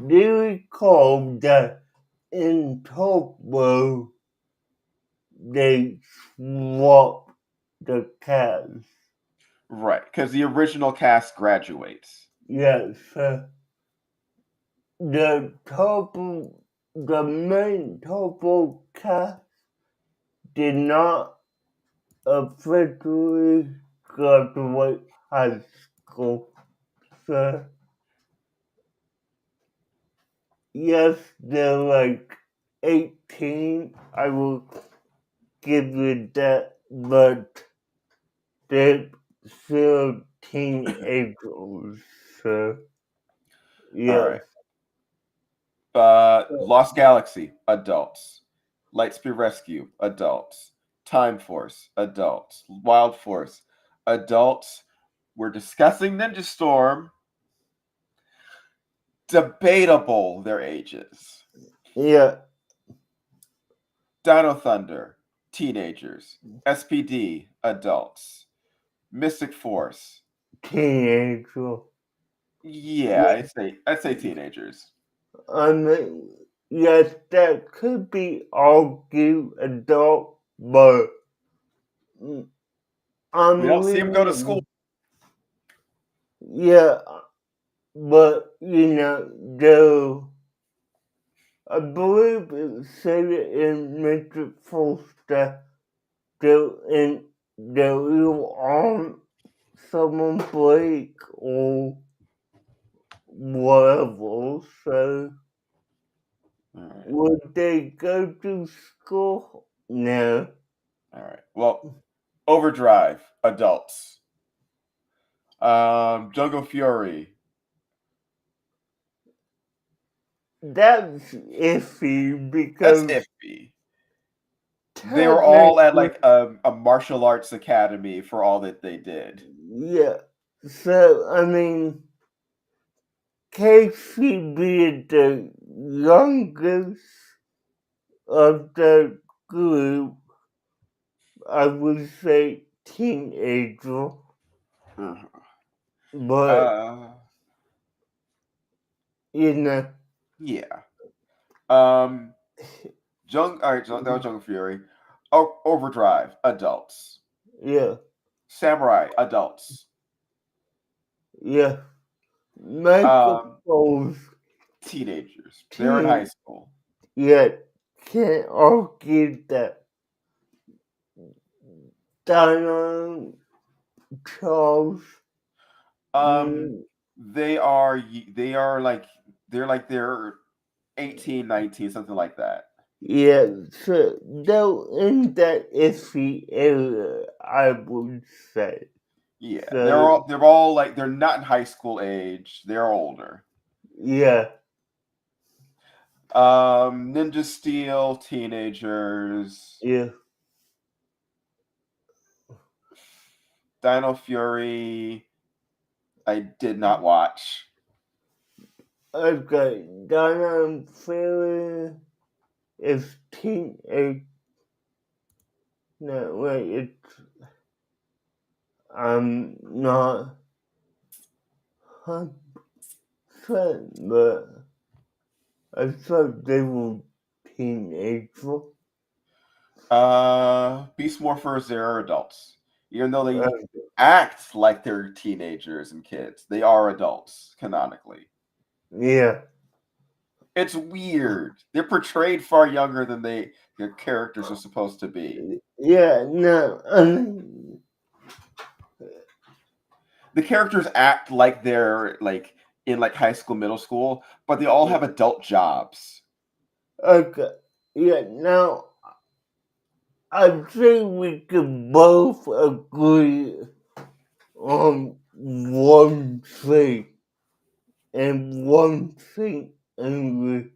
do you recall that in Tokyo they swapped the cast? Right, because the original cast graduates. Yes, the main Tokyo cast did not officially graduate high school. So, yes, they're like 18. I will give you that, but they're still teenagers. So, All yes. right. Lost Galaxy, adults. Lightspeed Rescue, adults. Time Force, adults. Wild Force, adults. We're discussing Ninja Storm. Debatable their ages. Yeah, Dino Thunder, teenagers. SPD, adults. Mystic Force, teenager. Yeah, I'd say teenagers. I mean, yes, that could be argued adult, but We don't see them go to school. I'm yeah, but though I believe it said it in Mr. Foster, in the real on someone break or whatever, so All right. would they go to school? No. All right. Well, Overdrive, adults. Jungle Fury. That's iffy That's because iffy. They were all at technically, like a martial arts academy for all that they did. yeah. So, I mean, Casey being the youngest of the group, I would say teenager, Mhm. but, Uh, you know, yeah. All right, that was Jungle Fury. Overdrive, adults. yeah, Samurai, adults. yeah. Michael Um, Bowles, Teenagers. They're in high teen, school. yeah, can't argue that Diana Charles, Um, mm, they're 18, 19, something like that. yeah, so they're in that iffy area, I would say. Yeah, they're So, all they're all like they're not in high school age. They're older. yeah, Ninja Steel, teenagers. yeah, Dino Fury, I did not watch. okay, Diana Fury is teenage, no, wait, I'm not 100%, but I thought they were teenagers. Beast Morphers, they're adults. Even though Uh, they act like they're teenagers and kids, they are adults, canonically. yeah, It's weird. They're portrayed far younger than their characters are supposed to be. yeah, no, I mean, The characters act like they're like in like high school, middle school, but they all have adult jobs. okay, yeah, now I think we can both agree on one thing, and one thing only,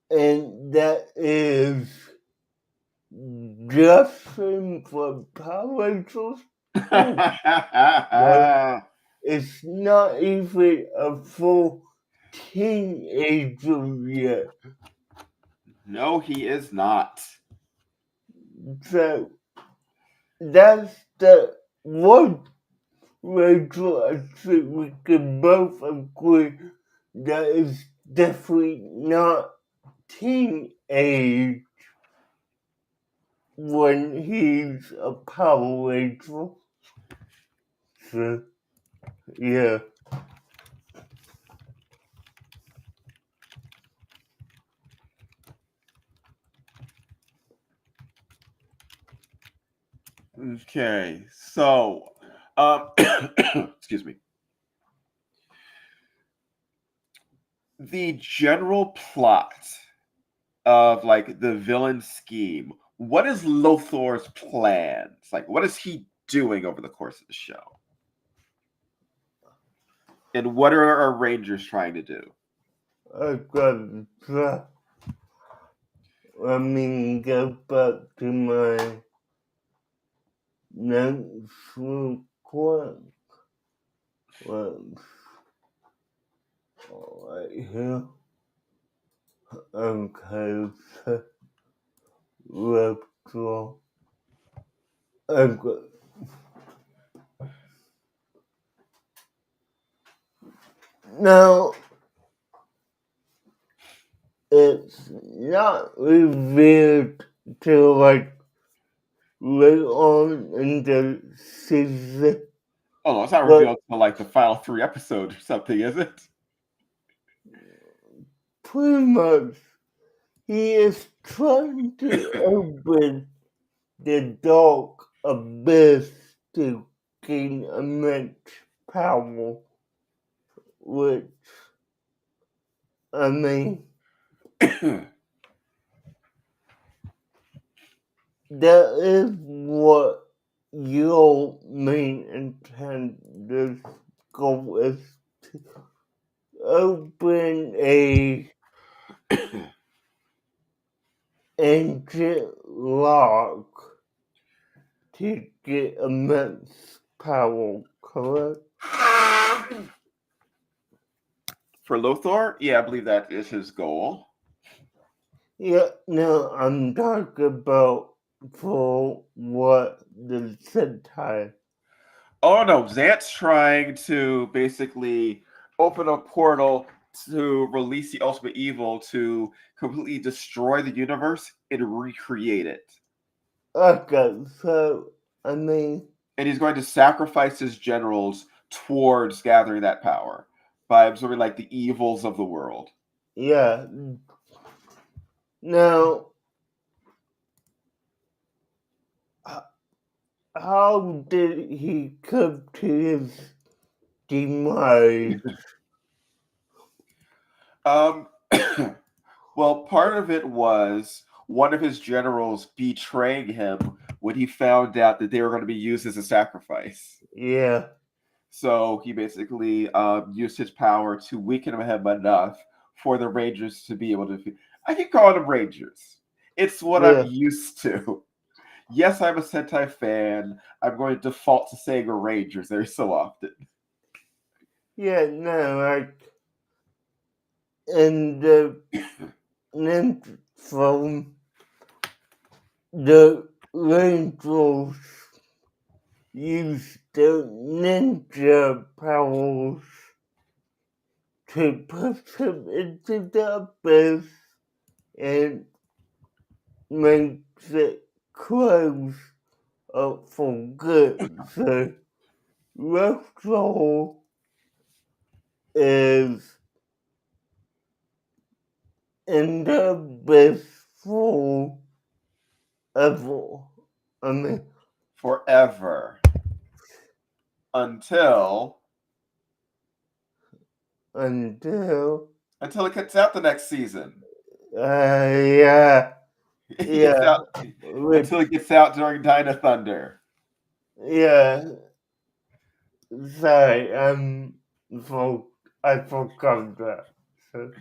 and that is dressing for Power Rangers. Well, it's not even a full teenager yet. No, he is not. So that's the one Rachel, I think we can both agree that is definitely not teenage when he's a Power Ranger. So, yeah. Okay, so excuse me. The general plot of like the villain scheme. What is Lothor's plans? Like, what is he doing over the course of the show? And what are our Rangers trying to do? I got to let me go back to my notes real quick. Let's, right here. Okay, so let's draw. Okay. Now, it's not revealed till like later on in the season, Oh, no, it's not but revealed until like the final 3 episodes or something, is it? pretty much he is trying to open the dark abyss to gain immense power, which, I mean, that is what your main intended goal is, to open a ancient lock to get immense power, correct? For Lothar, yeah, I believe that is his goal. Yeah, no, I'm talking about for what the Sentai. Oh no, Xant's trying to basically open a portal to release the ultimate evil to completely destroy the universe and recreate it. Okay, so, I mean, And he's going to sacrifice his generals towards gathering that power by absorbing like the evils of the world. yeah. Now, how did he come to his demise? Um, well, part of it was one of his generals betraying him when he found out that they were going to be used as a sacrifice. Yeah, So he basically used his power to weaken him enough for the Rangers to be able to. I can call them Rangers. It's what I'm yeah, used to. Yes, I'm a Sentai fan. I'm going to default to saying Rangers every so often. yeah, no, like, in the ninth film, the Rangers used their ninja powers to push him into the abyss and makes it close up for good. So Russell is in the abyss forever. I mean, Forever. Until until it gets out the next season. yeah, It gets yeah, out which, until it gets out during Dyna Thunder. yeah. Sorry, I forgot that. So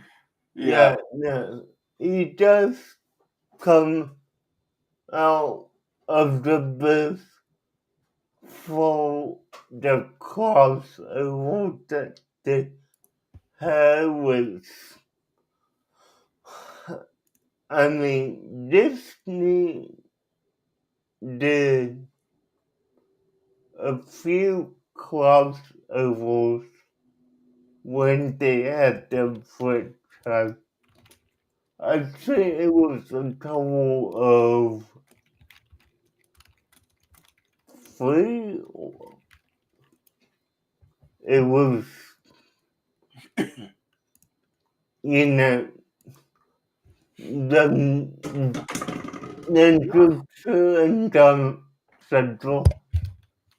yeah, Yeah. no, he does come out of the booth for the crossover that they had with. I mean, Disney did a few crossovers when they had them franchise. I'd say it was a total of three. It was, you know, the Ninpu and Central.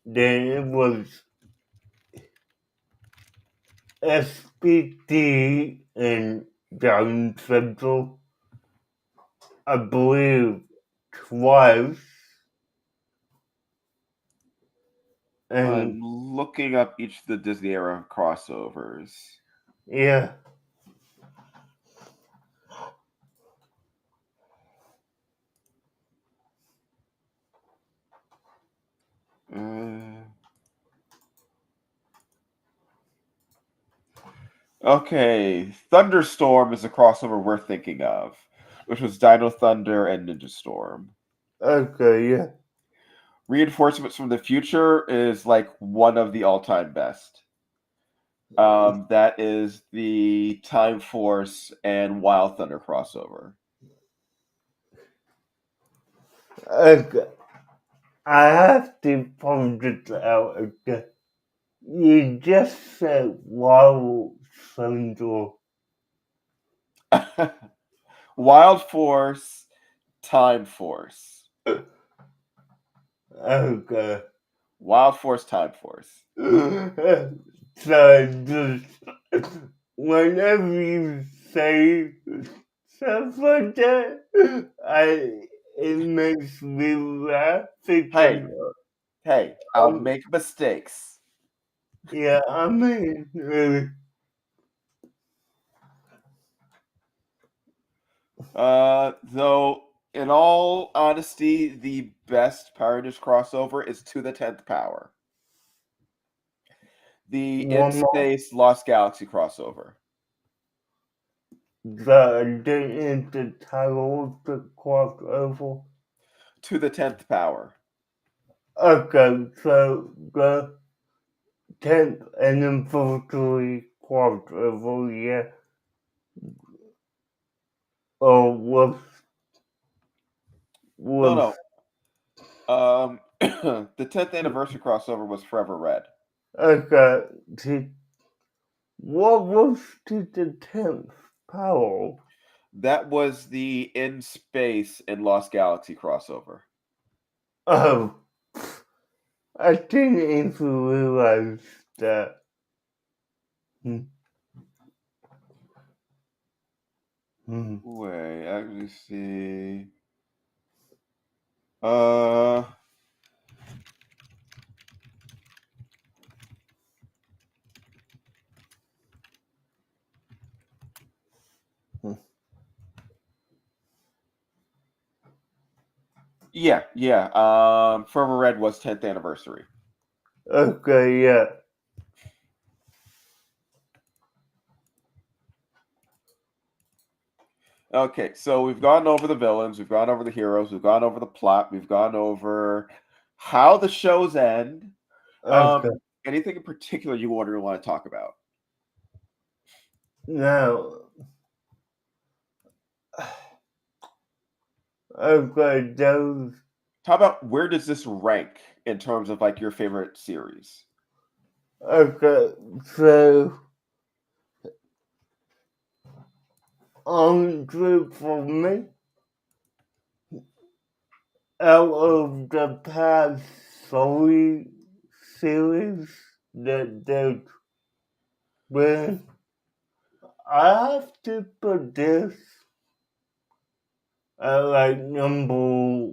Then it was SPD and Down Central. I believe twice. I'm And looking up each of the Disney era crossovers. yeah, Uh, okay, Thunderstorm is a crossover we're thinking of, which was Dino Thunder and Ninja Storm. okay, yeah. Reinforcements from the Future is like one of the all-time best. That is the Time Force and Wild Thunder crossover. Okay. I have to point it out again. You just said Wild Thunder. Wild Force, Time Force. Okay. Wild Force, Time Force. So just whenever you say stuff like that, it makes me laugh because Hey, I'll um, make mistakes. yeah, I mean, really, Though, in all honesty, the best Power Rangers crossover is To the 10th Power. The In one more Space Lost Galaxy crossover. the didn't the title of the crossover. To the 10th Power. Okay, so the 10th anniversary crossover, yeah, or No, was no. The 10th anniversary crossover was Forever Red. okay. What was to the 10th power? That was the In Space and Lost Galaxy crossover. Oh, I didn't even realize that. Hmm. Hmm. Wait, let me see. Uh, Hmm. yeah. Forever Red was 10th anniversary. Okay, yeah. Okay, so we've gone over the villains, we've gone over the heroes, we've gone over the plot, we've gone over how the shows end. Okay. Anything in particular you want to talk about? Now, okay, those. How about where does this rank in terms of like your favorite series? Okay, so honestly, for me, out of the past three series that there's been, I have to put this at like number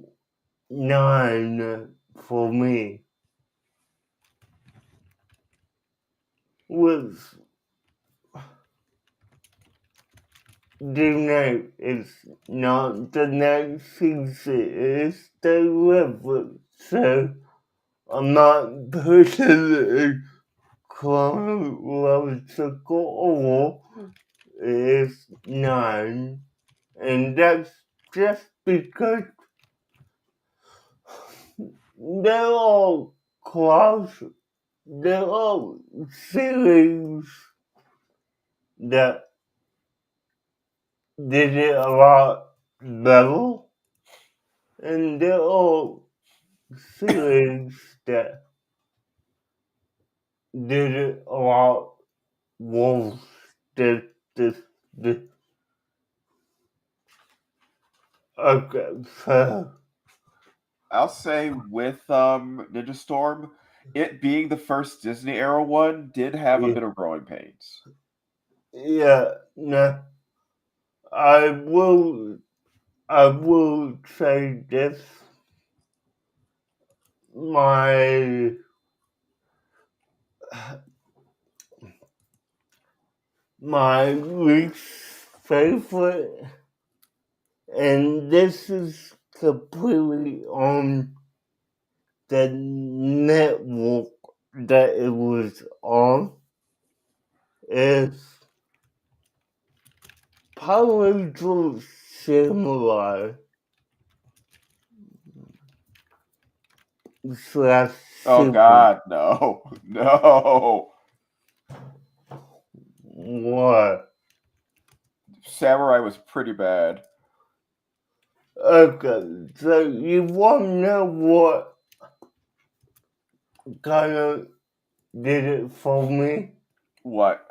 9 for me. Was the night is not the next season, it's the river. So I'm not pushing it chronological order. It's 9. And that's just because they're all close. They're all series that did it a lot better. And they're all series that did it a lot worse. The, the, the, okay, so, I'll say with Ninja Storm, it being the first Disney era one did have a yeah, bit of growing pains. yeah, no, I will, I will say this, my, my least favorite, and this is completely on the network that it was on, is Power Samurai slash Oh Super. God, no, no. What? Samurai was pretty bad. Okay, so you want to know what kind of did it for me? What?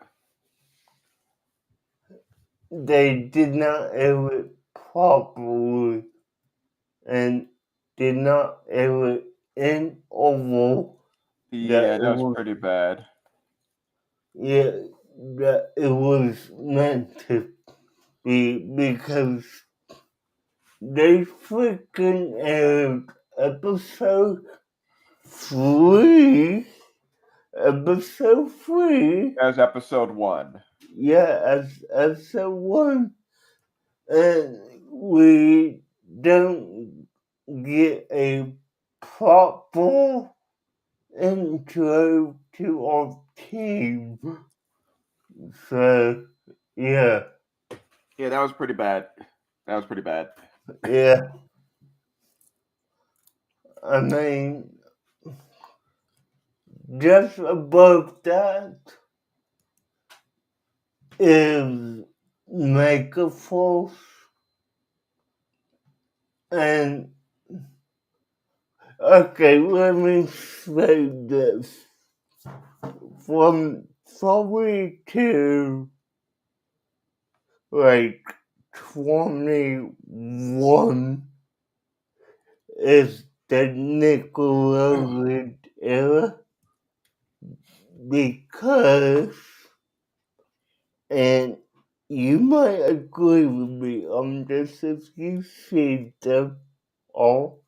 They did not air it properly and did not air it in oval that Yeah, it that was was, pretty bad. yeah, that it was meant to be, because they freaking aired episode 3, episode 3, That was episode 1. yeah, as episode 1, and we don't get a proper intro to our team. So, yeah, Yeah, that was pretty bad. That was pretty bad. yeah. I mean, just above that is Megaforce, and okay, let me say this. From 42, like 21 is the Nickelodeon era, because, and you might agree with me on this if you see them all,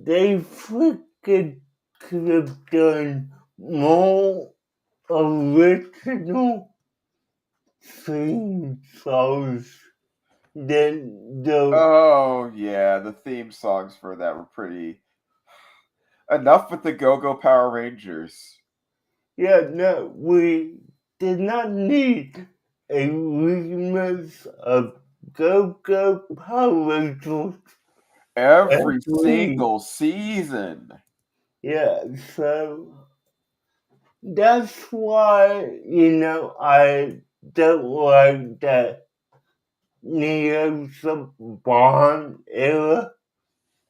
they freaking could have done more original theme songs than the. Oh, yeah, the theme songs for that were pretty. Enough with the Go Go Power Rangers. Yeah, no, we did not need a remix of Go Go Power Rangers Every every. single season. Yeah, so that's why, I don't like that Neo Bond era,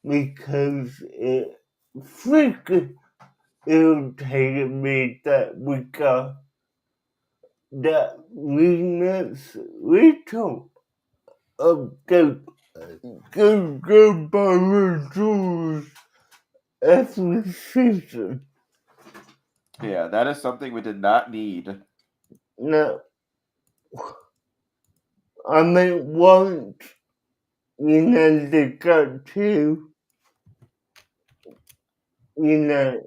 because it freaking irritated me that we got that remix little of the good Rangers every season. Yeah, that is something we did not need. Now, I mean, once, they got to, you know,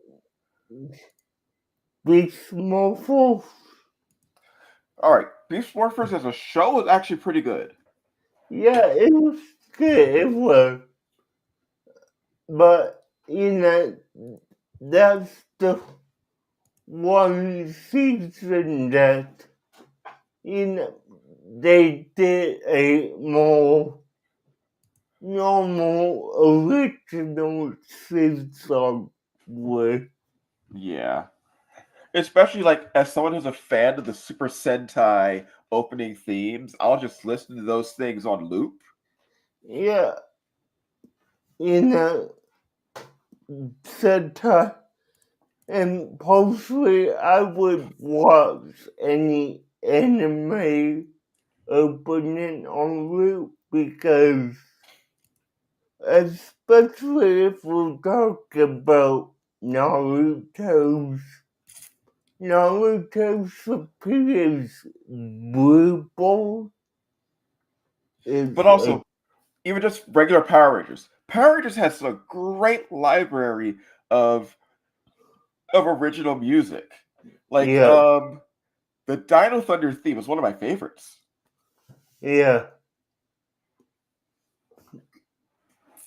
Beast Morphers. Alright, Beast Morphers as a show was actually pretty good. Yeah, it was good, it was. But, that's the one season that, they did a more normal original theme song with. Yeah. Especially like as someone who's a fan of the Super Sentai opening themes, I'll just listen to those things on loop. Yeah, you know, Sentai. And possibly I would watch any anime opening on loop, because, especially if we're talking about Naruto's Superior's Blue Ball But is a. also, even just regular Power Rangers. Power Rangers has a great library of original music. Like Yeah, the Dino Thunder theme is one of my favorites. yeah.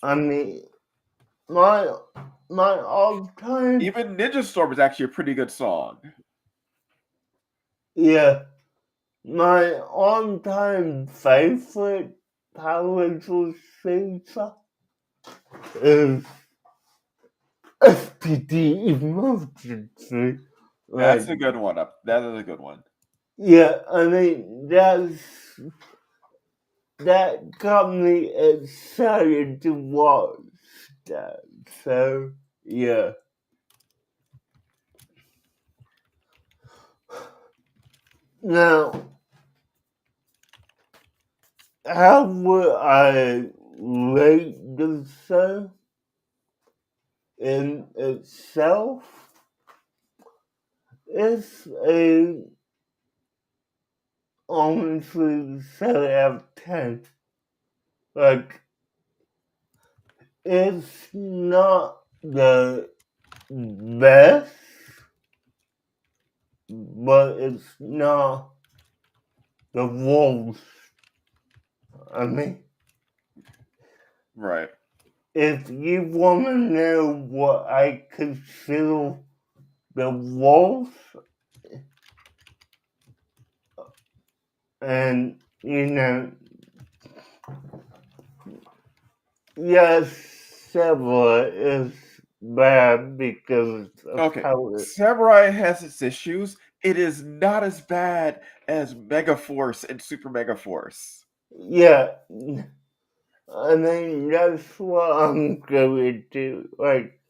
I mean, my my all time. Even Ninja Storm is actually a pretty good song. Yeah, my all-time favorite Power Rangers theme song is SPD Emergency. That's Like, a good one. That is a good one. Yeah, I mean that got me excited to watch that. So yeah. Now, how would I rate the show in itself? It's a honestly 7 out of 10. Like, it's not the best, but it's not the worst. I mean, Right. if you want to know what I consider the worst, and yes, Sever is bad because of Okay. how it. Samurai has its issues. It is not as bad as Megaforce and Super Megaforce. Yeah, I mean, that's what I'm going to. Like,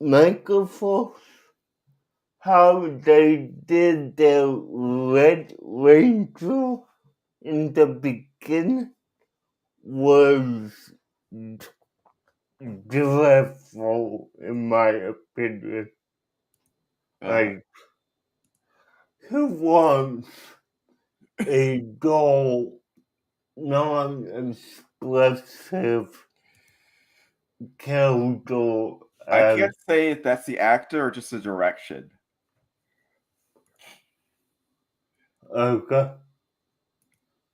Microsoft, how they did their Red Ranger in the beginning was dreadful, in my opinion. Uh-huh. Like, who wants a dull, non-expressive character I as can't say if that's the actor or just the direction. okay?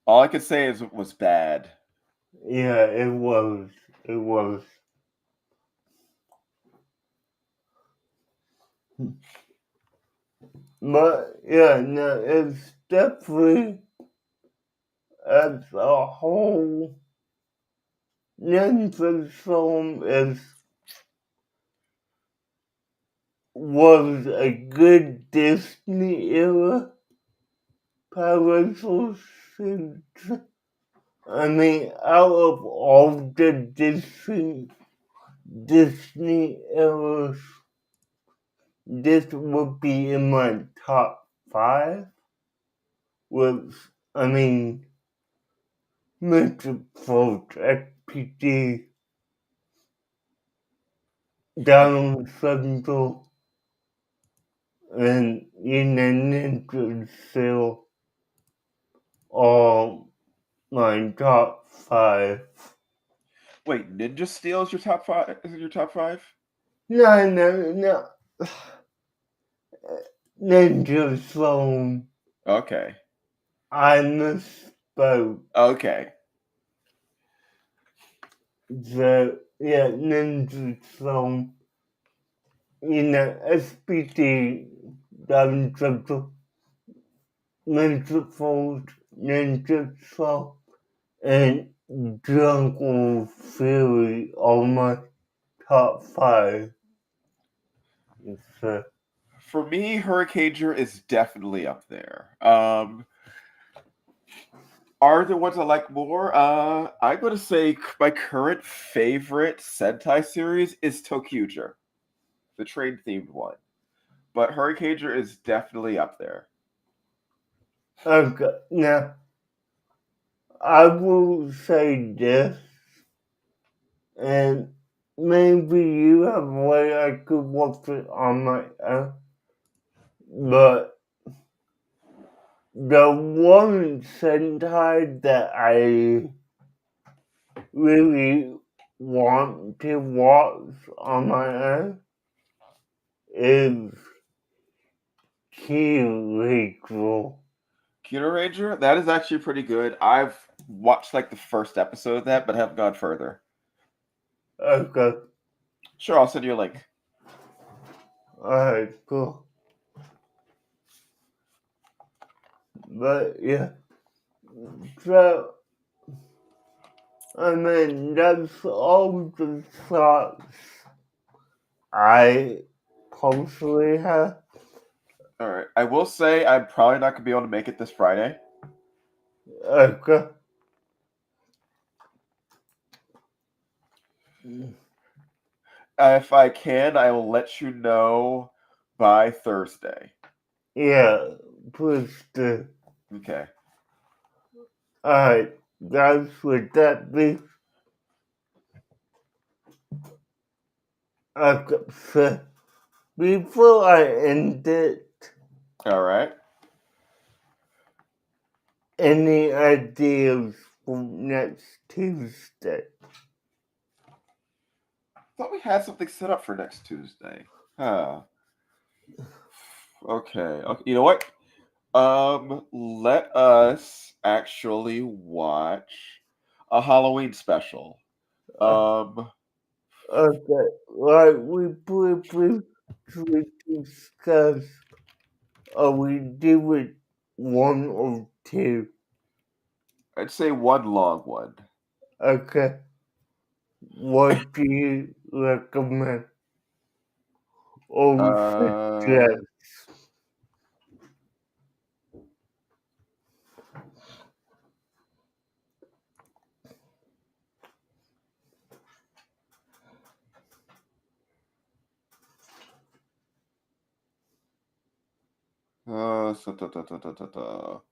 All I could say is it was bad. Yeah, it was. It was. But yeah, no, it's definitely as a whole, Ninja film was a good Disney era parental since I mean out of all the Disney eras, this would be in my top five. With I mean Mr. Folk, SPD, Donald Central, and Ninja still all my top five. Wait, Ninja Steel is your top five? Is it your top five? No, no, no. Ninja Song. Okay. I misspoke. Okay. The yeah, Ninja Song. SPD, Donald Central, Ninja Folk, Ninja Song, and Jungle Fury are my top five. So, For me, Hurricaneger is definitely up there. Are there ones I like more? I'm gonna say my current favorite Sentai series is Tokuger, the train themed one. But Hurricaneger is definitely up there. okay, now I will say this, and maybe you have a way I could watch it on my own, but the one Sentai that I really want to watch on my own is Hurricaneger. Kino Ranger, that is actually pretty good. I've watched like the first episode of that, but haven't gone further. Okay, Sure, I'll send you a link. alright, cool. But yeah, so I mean, that's all the thoughts I personally have. All right. I will say I'm probably not gonna be able to make it this Friday. Okay. If I can, I will let you know by Thursday. Yeah, please do. Okay. Alright, guys, with that being okay, so before I end it, All right. any ideas for next Tuesday? I thought we had something set up for next Tuesday. Huh. Okay. Okay. You know what? Let us actually watch a Halloween special. Uh, Um, okay, like we briefly discussed, we do it one or two. I'd say one long one. Okay, what do you recommend or Uh, suggest? ta, ta, ta, ta, ta, ta.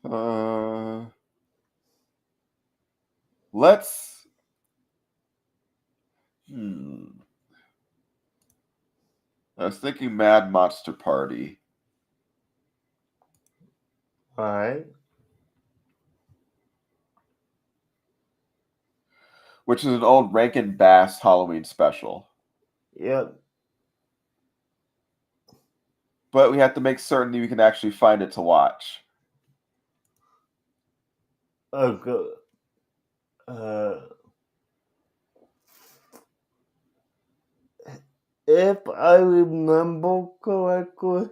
Uh, let's. Hmm. I was thinking Mad Monster Party, Alright, which is an old Rankin Bass Halloween special. yep, But we have to make certain that we can actually find it to watch. okay. Uh, if I remember correctly,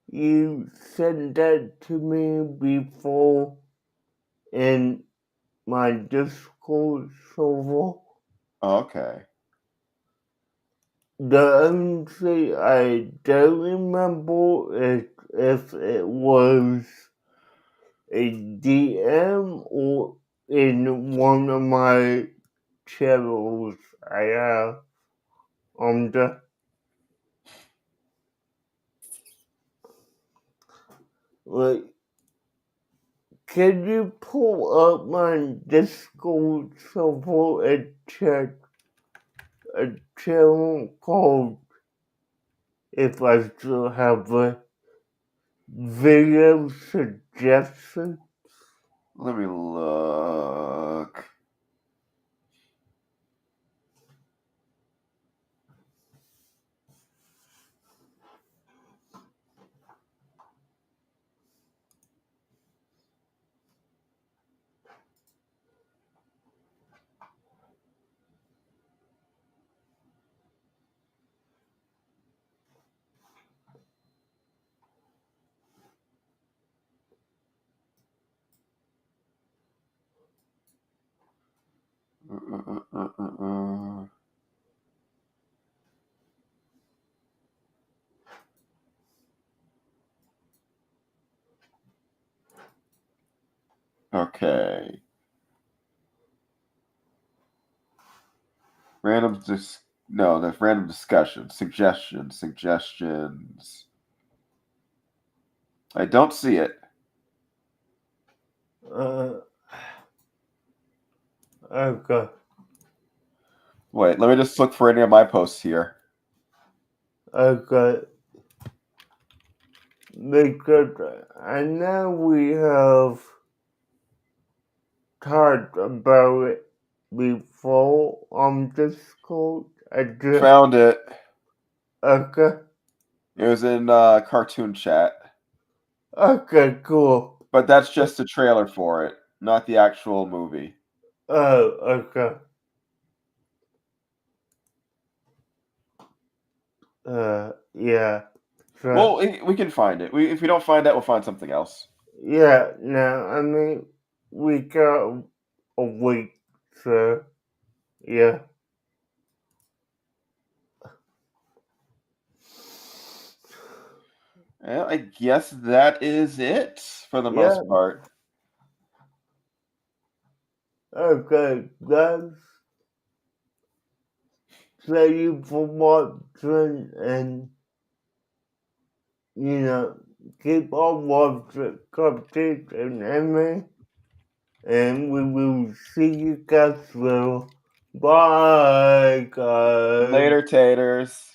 you sent that to me before in my Discord server. Okay. The only thing I don't remember is if it was a DM or in one of my channels I have on the. Like, can you pull up my Discord server and check a channel called if I still have a video suggestion? Let me look. Uh. Okay. Random dis no, that's random discussion. Suggestions. I don't see it. Uh, okay, Wait, let me just look for any of my posts here. okay. Because I know we have talked about it before on Discord. I just, Found it. okay, It was in cartoon chat. okay, cool. But that's just a trailer for it, not the actual movie. Oh, okay. Yeah. So, Well, we can find it. If we don't find that, we'll find something else. yeah, no, I mean, we got a week, so, yeah. Well, I guess that is it for the Yeah, most part. okay, guys. Thank you for watching and, you know, keep on watching content and anime. And we will see you guys soon. Bye, guys. Later, taters.